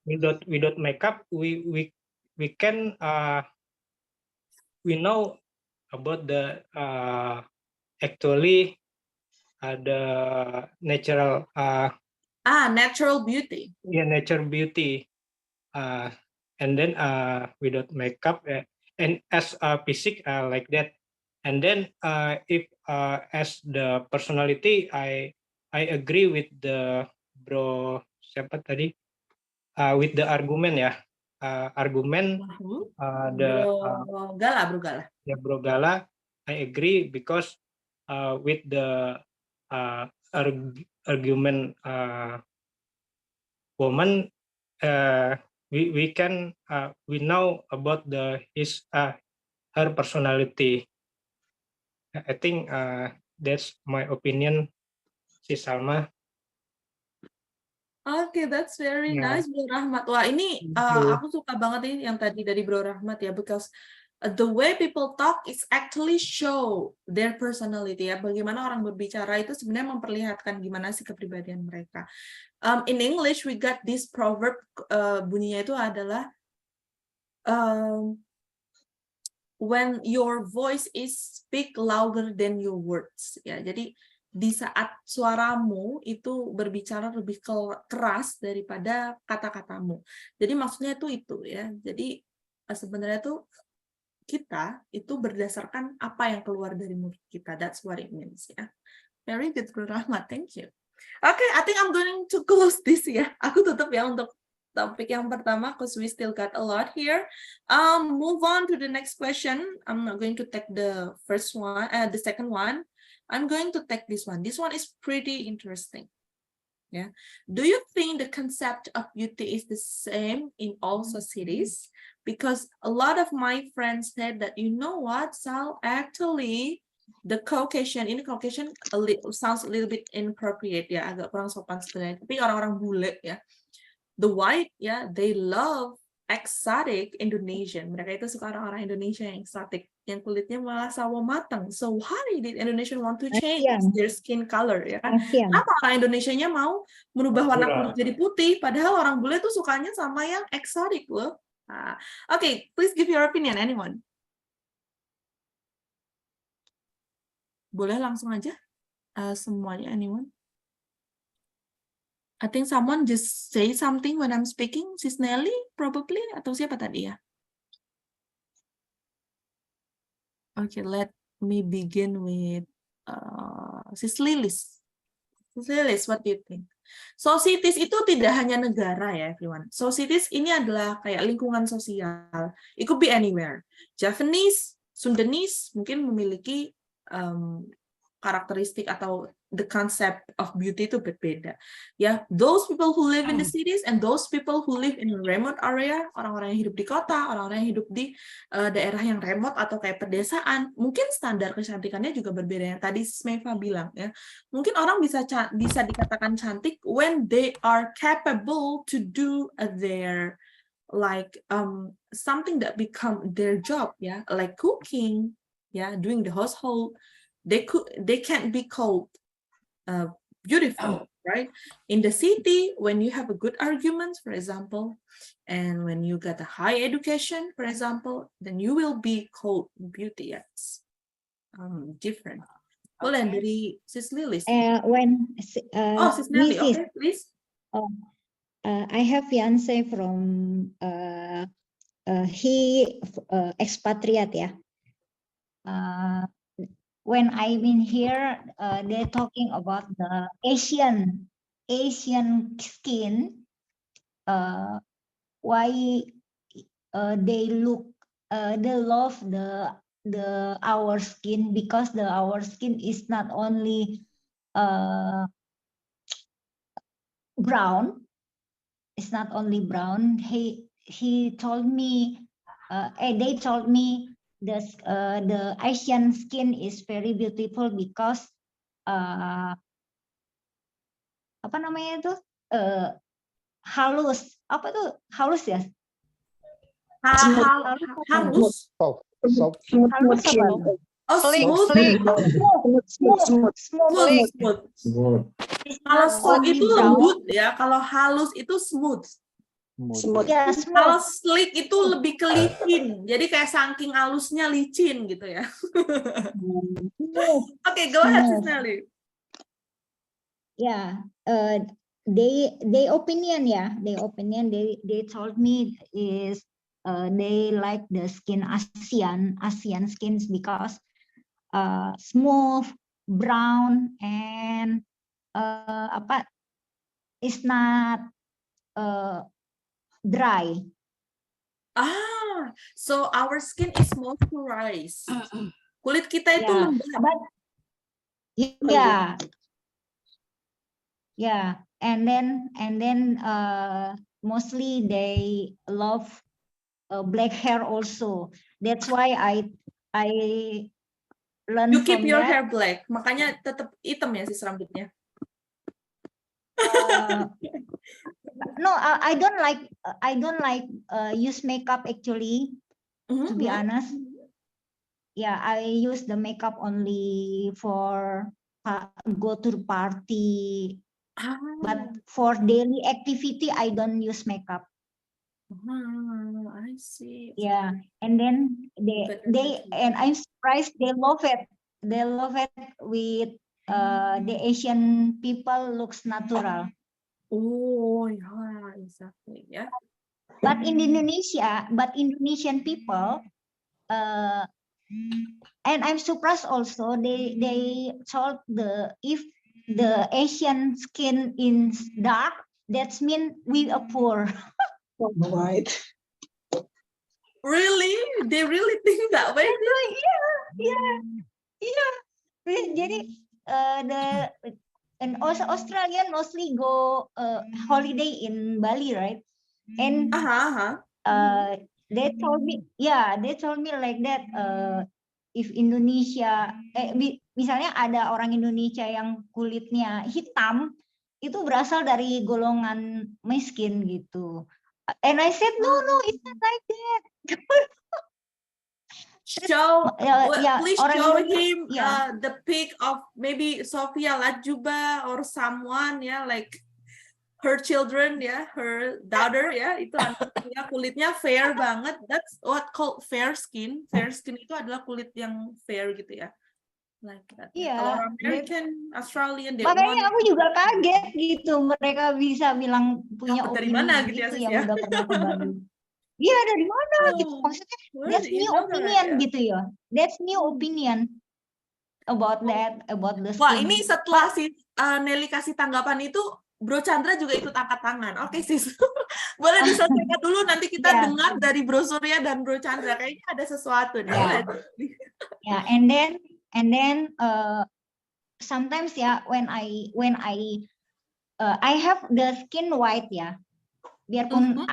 Without makeup, we can we know about the actually the natural Natural beauty. natural beauty, and then without makeup and as a physique like that, and then if as the personality, I agree with the bro siapa tadi with the argument argument Bro Gala. Bro Gala, I agree because with the argument woman, we can we know about her personality. I think that's my opinion, si Salma. Okay, that's very nice, Bro Rahmat. Wah, ini aku suka banget ini yang tadi dari Bro Rahmat ya, because the way people talk is actually show their personality ya. Bagaimana orang berbicara itu sebenarnya memperlihatkan gimana sih kepribadian mereka. In English, we got this proverb, bunyinya itu adalah when your voice is speak louder than your words. Ya, jadi di saat suaramu itu berbicara lebih keras daripada kata-katamu. Jadi maksudnya itu ya. Jadi sebenarnya tuh kita itu berdasarkan apa yang keluar dari mulut kita. That's what it means ya. Very good, Bro Rahmat. Thank you. Okay, I think I'm going to close this ya. Aku tutup ya untuk topik yang pertama because we still got a lot here. Move on to the next question. I'm not going to take the first one, the second one. I'm going to take this one. This one is pretty interesting. Yeah. Do you think the concept of beauty is the same in all societies? Because a lot of my friends said that, you know what, Sal, actually the Caucasian, ini Caucasian sounds a little bit inappropriate ya, agak kurang sopan sebenarnya. Tapi orang-orang bule ya, the white ya, they love exotic Indonesian. Mereka itu suka orang-orang Indonesia yang exotic, yang kulitnya malah sawo matang. So why did Indonesia want to change their skin color ya kan? Kenapa orang Indonesianya mau merubah warna kulit jadi putih, padahal orang bule tuh sukanya sama yang exotic loh. Okay, please give your opinion, anyone. Boleh langsung aja semuanya, anyone. I think someone just say something when I'm speaking. Sis Nelly, probably, atau siapa tadi ya? Okay, let me begin with Sis Lilis. Sis Lilis, what do you think? Societies itu tidak hanya negara ya, everyone. Societies ini adalah kayak lingkungan sosial. It could be anywhere. Javanese, Sundanese mungkin memiliki karakteristik atau the concept of beauty itu berbeda. Ya, those people who live in the cities and those people who live in a remote area, orang-orang yang hidup di kota, orang-orang yang hidup di daerah yang remote atau kayak pedesaan, mungkin standar kecantikannya juga berbeda. Yang tadi Smeva bilang ya, mungkin orang bisa dikatakan cantik when they are capable to do their like something that become their job ya, like cooking ya, doing the household. They can't be called beautiful, right? In the city, when you have a good argument, for example, and when you got a high education, for example, then you will be called beauty. Yes, different. Well, and dari Sis Lilis. Sis Nelly, okay, please. I have fiance from he expatriate ya. when I've been here, they're talking about the Asian skin. Why they love our skin, because our skin is not only brown. It's not only brown. He told me, they told me the Asian skin is very beautiful because apa namanya itu halus. Apa tuh halus ya? Halus. Soft. Halus apa? Oh, smooth. Smooth. Kalau soft itu lembut ya, kalau halus itu smooth. Ya, Kalau slick itu lebih ke licin, jadi kayak saking halusnya licin gitu ya. Oke, go ahead, Sis Nelly. Yeah, they opinion, they told me is they like the skin Asian skins because smooth, brown, and it's not dry. So our skin is moisturized. Kulit kita itu lembab. Yeah, and then mostly they love black hair also. That's why I learn You keep from your that. hair black, makanya tetap hitam ya sis rambutnya. No, I don't like use makeup actually. To be honest, yeah, I use the makeup only for go to the party. But for daily activity, I don't use makeup. I see. Yeah, and then they and I'm surprised they love it. They love it with the Asian people looks natural. Oh yeah, exactly. Yeah. But in Indonesian people, and I'm surprised also they told if the Asian skin is dark, that's mean we are poor. Right. Really? They really think that way? Yeah. Jadi and also Australian mostly go holiday in Bali, right? And they told me like that. If Indonesia, misalnya ada orang Indonesia yang kulitnya hitam, itu berasal dari golongan miskin gitu. And I said no, it's not like that. Please show him the pic of maybe Sophia Latjuba or someone, like her children, her daughter, itu anaknya kulitnya fair banget. That's what called fair skin. Fair skin itu adalah kulit yang fair gitu ya. Like that. Kalau American, Australian, makanya aku juga kaget gitu, mereka bisa bilang punya opini dari mana gitu yang udah pernah ke Bali. Iya, dari mana gitu, maksudnya that's new opinion gitu ya. That's new opinion about that, about the skin. Wah, ini setelah si Nelly kasih tanggapan itu, Bro Chandra juga ikut angkat tangan. Oke, sis. Boleh diselesaikan dulu, nanti kita dengar dari Bro Surya dan Bro Chandra. Kayaknya ada sesuatu nih. And then sometimes when I have the skin white biarpun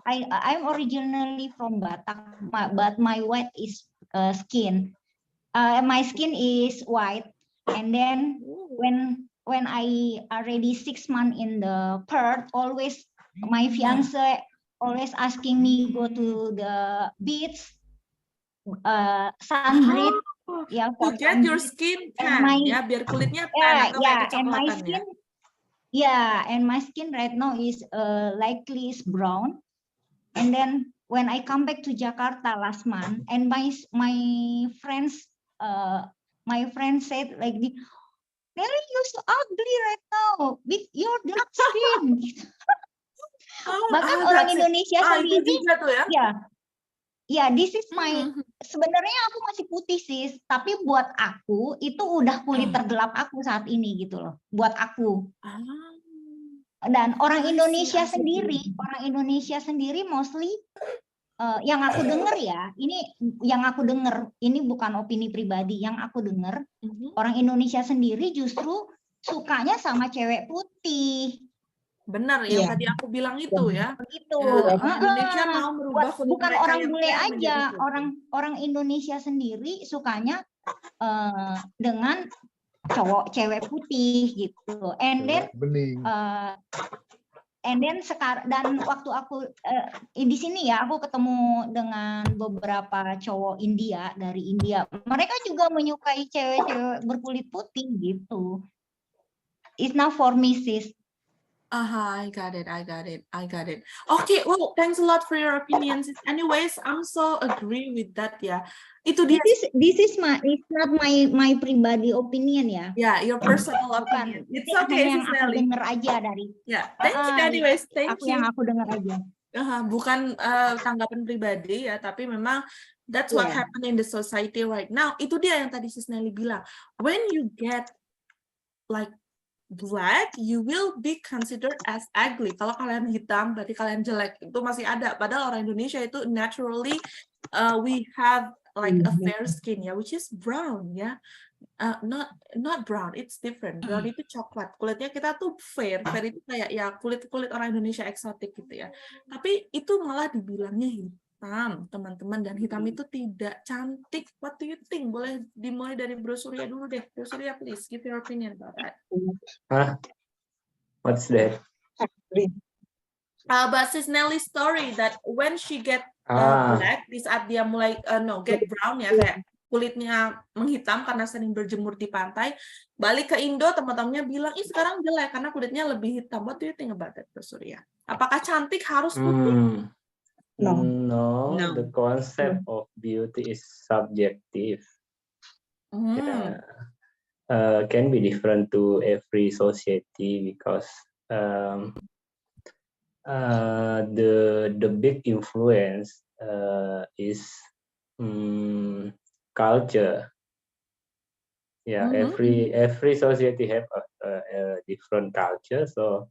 I'm originally from Batak, but my white is skin. My skin is white, and then when I already 6 months in the Perth, always my fiance always asking me go to the beach, sunbathe. To get your skin tan, biar kulitnya tan atau kayak kecoklatan and my skin right now is likely is brown. And then when I come back to Jakarta last month, and my friends said like, Nelly, you're so ugly right now with your dark skin. Bahkan orang Indonesia sendiri, Ya, this is my, sebenarnya aku masih putih sis, tapi buat aku itu udah kulit tergelap aku saat ini gitu loh, buat aku. Dan orang Indonesia sendiri mostly yang aku dengar ya, ini bukan opini pribadi, yang aku dengar orang Indonesia sendiri justru sukanya sama cewek putih. Benar, yang tadi aku bilang itu ya. Begitu. Ya, orang Indonesia mau merubah kulit Bukan mereka orang yang bule fair aja, menjadi putih. orang Indonesia sendiri sukanya dengan cewek putih gitu. And then Bening. sekarang, dan waktu aku di sini ya, aku ketemu dengan beberapa cowok India dari India. Mereka juga menyukai cewek-cewek berkulit putih gitu. It's not for me, sis. I got it. Okay, well, thanks a lot for your opinions. Anyways, I'm so agree with that ya. Itu dia. This is it's not my pribadi opinion ya. Yeah, your personal opinion. It's okay, yang aku dengar aja dari. Yeah, thank you. Anyways, thank you. Yang aku dengar aja. Bukan tanggapan pribadi ya, tapi memang that's what happened in the society right now. Itu dia yang tadi Sis Nelly bilang. When you get like black, you will be considered as ugly. Kalau kalian hitam, berarti kalian jelek. Itu masih ada. Padahal orang Indonesia itu naturally we have like a fair skin ya, which is brown ya. Not brown, it's different. Brown itu coklat. Kulitnya kita tuh fair. Fair itu kayak ya kulit orang Indonesia eksotik gitu ya. Tapi itu malah dibilangnya hitam, teman-teman, dan hitam itu tidak cantik. What do you think? Boleh dimulai dari Bro Surya dulu deh. Bro Surya, please give your opinion about that. What's that? About Sis Nelly's story that when she get black, di saat dia mulai get brown ya, kayak kulitnya menghitam karena sering berjemur di pantai, balik ke Indo, teman-temannya bilang, ih sekarang jelek karena kulitnya lebih hitam. What do you think about that, Bro Surya? Apakah cantik harus putih? No, the concept of beauty is subjective. Can be different to every society because the big influence is culture. Yeah, every society have a different culture, so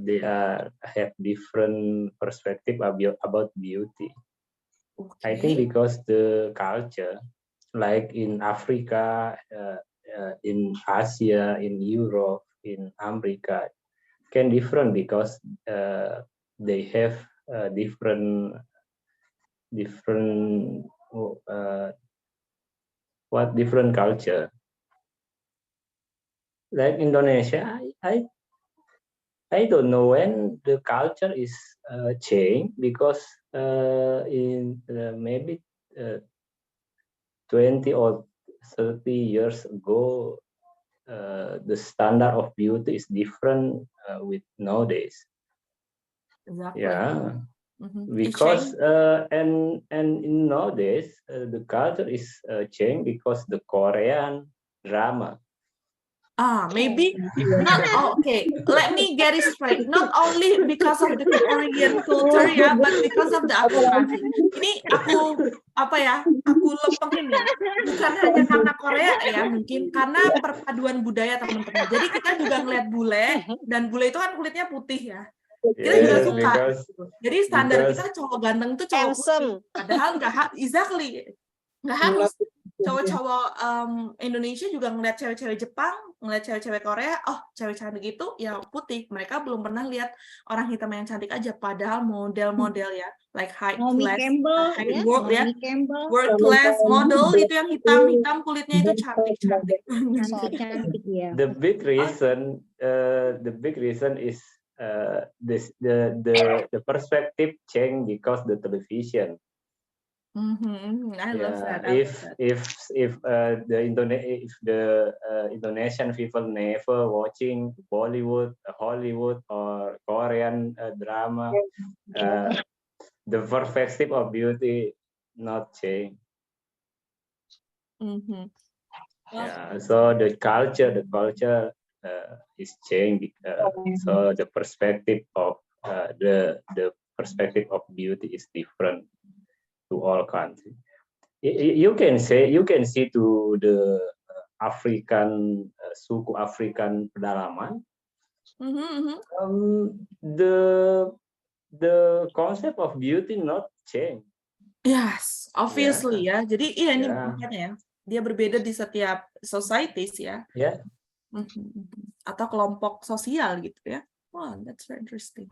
they have different perspective about beauty. I think because the culture, like in Africa, in Asia, in Europe, in America, can different because they have different culture. Like Indonesia, I don't know when the culture is changed because in maybe 20 or 30 years ago, the standard of beauty is different with nowadays. Exactly. Yeah, because and in nowadays the culture is changed because the Korean drama. Maybe not. Okay, let me get it straight. Not only because of the Korean culture ya, but because of the African. Ini aku lepengin ya. Bukan hanya karena Korea ya, mungkin karena perpaduan budaya teman-teman. Jadi kita juga ngeliat bule, dan bule itu kan kulitnya putih ya. Kita juga suka. Jadi standar kita cowok ganteng tuh cowok putih. Padahal nggak harus. Cowok-cowok Indonesia juga ngeliat cewek-cewek Jepang, ngeliat cewek-cewek Korea, oh cewek cantik itu ya putih. Mereka belum pernah lihat orang hitam yang cantik aja. Padahal model-model ya, like high class, world class model itu yang hitam-hitam kulitnya itu cantik-cantik. Ya. The big reason is the perspective change because the television. I love that. If the Indonesian people never watching Bollywood, Hollywood, or Korean drama, the perspective of beauty not change. Yeah, so the culture is changed. So the perspective of the perspective of beauty is different. all countries. You can see to the African suku African pedalaman. The concept of beauty not change. Yes, obviously ya. Jadi iya ini Yeah. makanya ya. Dia berbeda di setiap societies ya. Yeah. Atau kelompok sosial gitu ya. Wow, that's very interesting.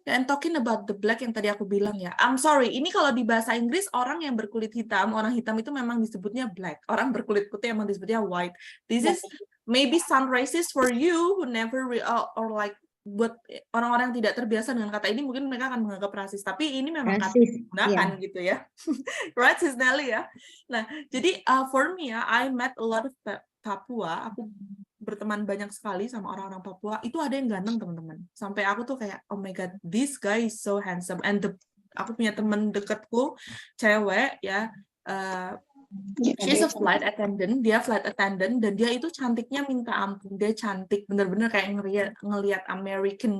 And talking about the black yang tadi aku bilang ya. I'm sorry, ini kalau di bahasa Inggris orang yang berkulit hitam, orang hitam itu memang disebutnya black. Orang berkulit putih memang disebutnya white. This is maybe some racist for you who never or like buat orang-orang yang tidak terbiasa dengan kata ini mungkin mereka akan menganggap rasis, tapi ini memang kata yang digunakan gitu ya. Right, Sis Nelly ya. Nah, jadi for me ya, I met a lot of Papua. Aku berteman banyak sekali sama orang-orang Papua. Itu ada yang ganteng teman-teman. Sampai aku tuh kayak, oh my god, this guy is so handsome. And aku punya teman dekatku cewek ya. She's a flight attendant, dia flight attendant, dan dia itu cantiknya minta ampun, dia cantik, bener-bener kayak ngelihat American,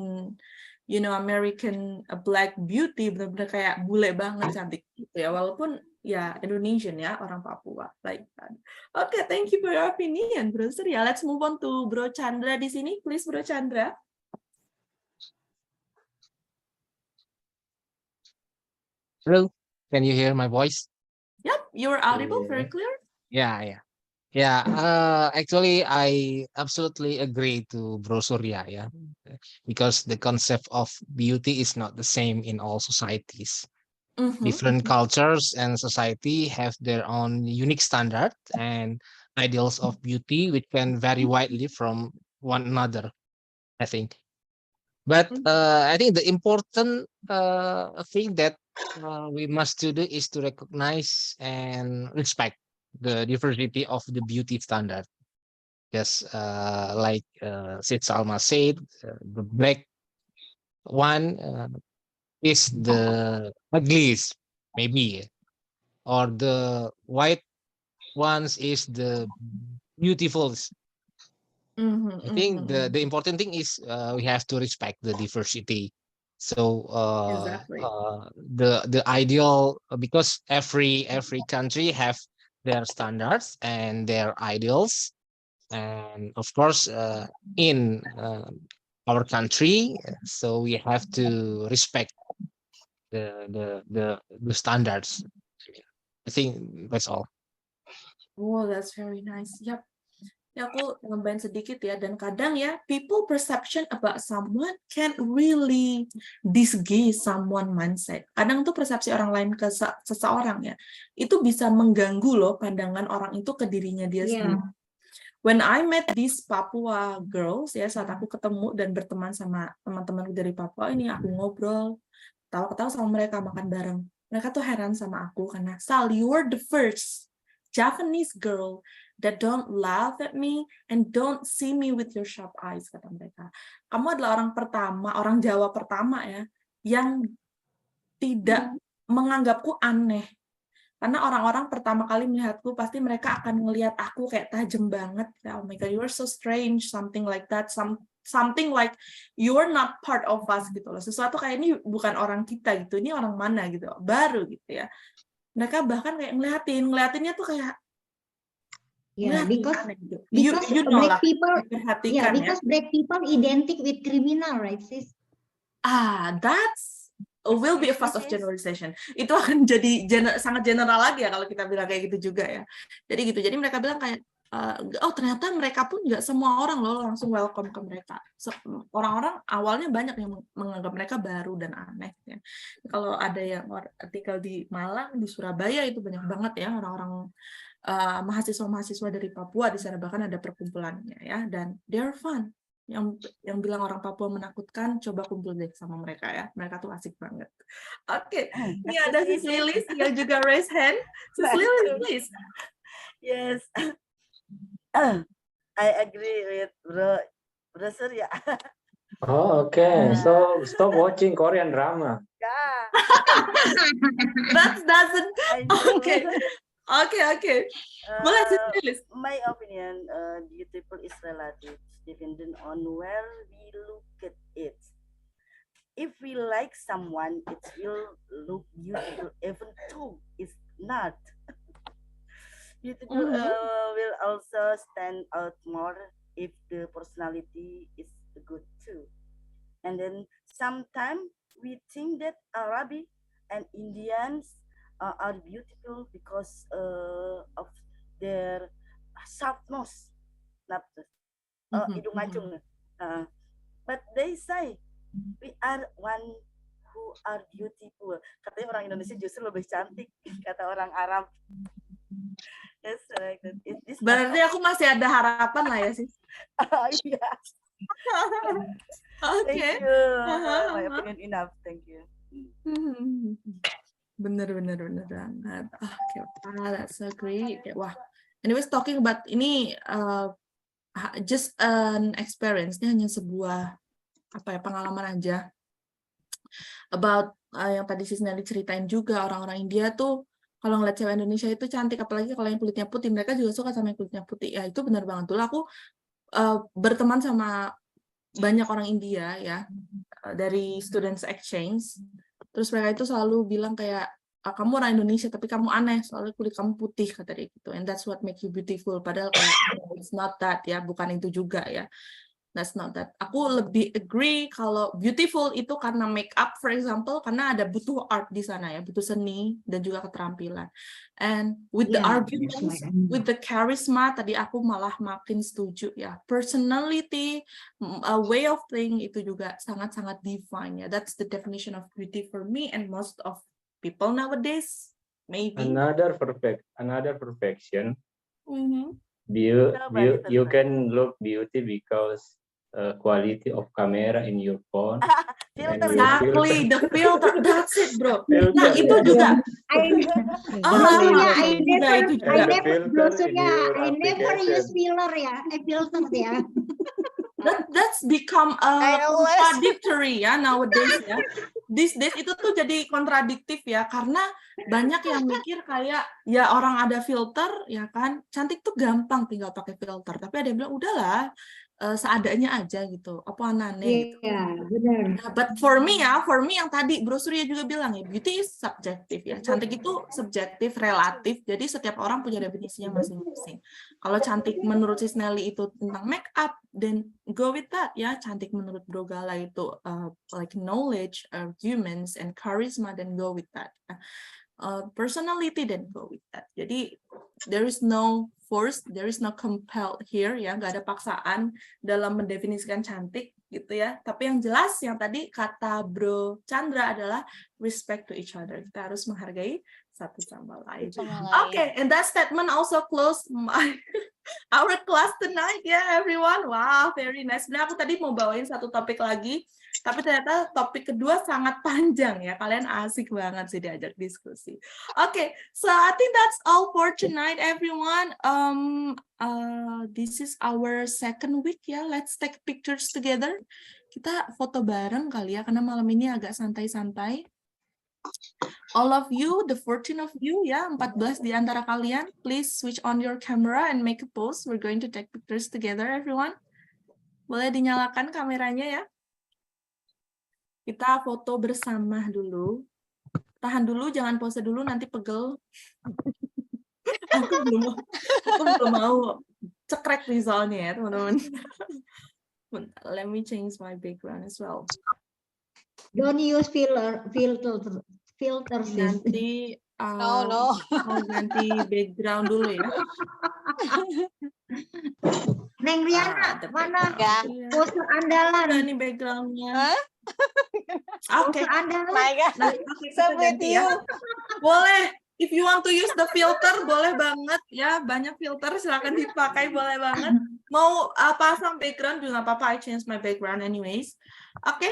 you know, American black beauty, bener-bener kayak bule banget cantik gitu ya, walaupun ya Indonesian ya, orang Papua, like that. Okay, thank you for your opinion, Bro Surya. Let's move on to Bro Chandra di sini, please, Bro Chandra. Hello, can you hear my voice? Yep, you're audible, very clear. Yeah. Actually, I absolutely agree to Bro Surya, yeah, because the concept of beauty is not the same in all societies. Different cultures and society have their own unique standard and ideals of beauty, which can vary widely from one another, I think. But I think the important thing that we must do is to recognize and respect the diversity of the beauty standard. Yes, like Sid Salma said, the black one is the ugliest, maybe, or the white ones is the beautiful. I think the important thing is we have to respect the diversity. So Exactly. the ideal, because every country have their standards and their ideals, and of course in our country, so we have to respect the standards. I think that's all. Oh, that's very nice. Yep. Ya, aku nambahin sedikit ya, dan kadang ya, people perception about someone can really disguise someone mindset. Kadang tuh persepsi orang lain ke seseorang ya, itu bisa mengganggu loh pandangan orang itu ke dirinya dia sendiri. When I met these Papua girls ya, saat aku ketemu dan berteman sama teman-temanku dari Papua, ini aku ngobrol, tawa-ketawa sama mereka, makan bareng. Mereka tuh heran sama aku karena, Sal, you were the first Japanese girl that don't laugh at me and don't see me with your sharp eyes, kata mereka. Kamu adalah orang pertama, orang Jawa pertama ya, yang tidak menganggapku aneh. Karena orang-orang pertama kali melihatku, pasti mereka akan melihat aku kayak tajam banget. Oh my God, you are so strange, something like that. Something like you are not part of us gitu loh. Sesuatu kayak ini bukan orang kita gitu, ini orang mana gitu, baru gitu ya. Mereka bahkan kayak ngeliatinnya tuh kayak because black people, because black people identical with criminal, right, sis? That's will be a fast of generalization. Itu akan jadi sangat general lagi ya kalau kita bilang kayak gitu juga ya. Jadi gitu. Jadi mereka bilang kayak, oh ternyata mereka pun nggak semua orang loh langsung welcome ke mereka. Orang-orang awalnya banyak yang menganggap mereka baru dan aneh. Ya. Kalau ada yang artikel di Malang, di Surabaya itu banyak banget ya orang-orang mahasiswa-mahasiswa dari Papua di sana, bahkan ada perkumpulannya ya, dan they're fun. Yang bilang orang Papua menakutkan, coba kumpul deh sama mereka ya, mereka tuh asik banget. Oke, ini ada Sis Lilis yang juga raise hand. Sis Lilis, please. Yes, I agree with Bro Surya. Oh, okay. So stop watching Korean drama. Yeah. That doesn't. Okay. My opinion, beautiful is relative, depending on where we look at it. If we we like someone, it will look beautiful, even though it's not. Beautiful will also stand out more if the personality is good too. And then sometimes we think that Arabic and Indians are beautiful because of their sharp nose, hidung mancung. But they say we are one who are beautiful. Katanya orang Indonesia justru lebih cantik, kata orang Arab. Yes, like that. Berarti aku masih ada harapan lah ya, sis. Iya. Oke. Thank you. My opinion enough. Thank you. Bener banget. Oke, that's so great. Wah, anyways talking about ini just an experience, ini hanya sebuah pengalaman aja. About yang tadi Sis Nelly ceritain juga, orang-orang India tuh kalau ngeliat cewek Indonesia itu cantik, apalagi kalau yang kulitnya putih, mereka juga suka sama yang kulitnya putih. Ya, itu benar banget. Dulu aku berteman sama banyak orang India ya, dari students exchange. Terus mereka itu selalu bilang kayak, kamu orang Indonesia tapi kamu aneh, soalnya kulit kamu putih, kata dia gitu. And that's what make you beautiful. Padahal kayak, it's not that ya, bukan itu juga ya. That's not that. Aku lebih agree kalau beautiful itu karena make up, for example, karena ada butuh art di sana ya, butuh seni dan juga keterampilan. And with the arguments, with the charisma, tadi aku malah makin setuju ya. Personality, a way of thinking itu juga sangat-sangat divine ya. That's the definition of beauty for me and most of people nowadays. Maybe another perfection. You can look beauty because quality of camera in your phone. Exactly, the filter, that's it, bro. Nah, itu juga. I never use filler ya, filter ya. That's become contradictory ya nowadays ya. These days itu tuh jadi kontradiktif ya, karena banyak yang mikir kayak ya orang ada filter ya kan, cantik tuh gampang tinggal pakai filter. Tapi ada yang bilang udahlah seadanya aja gitu, apa anane gitu. Benar. Nah, but for me yang tadi Bro Surya juga bilang ya, beauty is subjective ya. Cantik itu subjektif, relatif. Jadi setiap orang punya definisinya masing-masing. Kalau cantik menurut Sis Nelly itu tentang make up, then go with that ya. Cantik menurut Bro Gala itu like knowledge, arguments, and charisma, then go with that. Personality, then go with that. Jadi there is no force, there is no compelled here ya, nggak ada paksaan dalam mendefinisikan cantik gitu ya. Tapi yang jelas yang tadi kata Bro Chandra adalah respect to each other. Kita harus menghargai satu sama lain. Okay, and that statement also close our class tonight ya, everyone. Wow, very nice. Sebenarnya aku tadi mau bawain satu topik lagi, tapi ternyata topik kedua sangat panjang ya. Kalian asik banget sih diajak diskusi. Okay, so I think that's all for tonight, everyone. This is our second week ya. Let's take pictures together. Kita foto bareng kali ya, karena malam ini agak santai-santai. All of you, the 14 of you ya, 14 di antara kalian, please switch on your camera and make a pose. We're going to take pictures together, everyone. Boleh dinyalakan kameranya ya. Kita foto bersama dulu. Tahan dulu, jangan pose dulu, nanti pegel. Aku belum mau cekrek visualnya ya, teman-teman. Let me change my background as well. Don't use filters. Nanti No. mau ganti background dulu ya. Neng Riana, mana pose andalan? Ini backgroundnya. Oke. Andalan. My God. Nah, kita ganti ya. Boleh. If you want to use the filter, boleh banget ya. Banyak filter, silakan dipakai, boleh banget. Mau pasang background juga nggak apa-apa. I change my background anyways. Oke.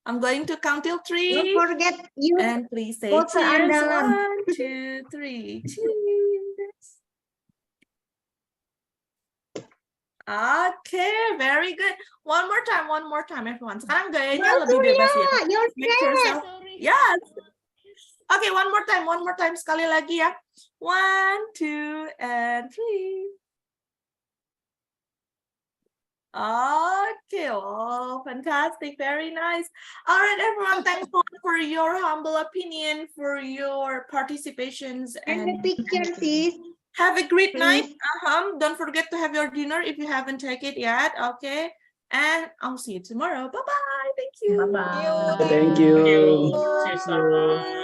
I'm going to count till 3. Don't forget you. And please say pose cheers. andalan. 1, 2, 3. Cheers. Okay, very good. One more time, everyone. Sekarang gayanya lebih bebas ya. Make yourself. Yes. Okay, one more time. Sekali lagi ya. 1, 2, and 3. Okay, oh, fantastic, very nice. All right, everyone, thanks a lot for your humble opinion, for your participations, And the picture, sis. have a great night. Please. Don't forget to have your dinner if you haven't taken it yet. Okay, and I'll see you tomorrow. Bye bye. Thank you. Bye-bye. Thank you. See you.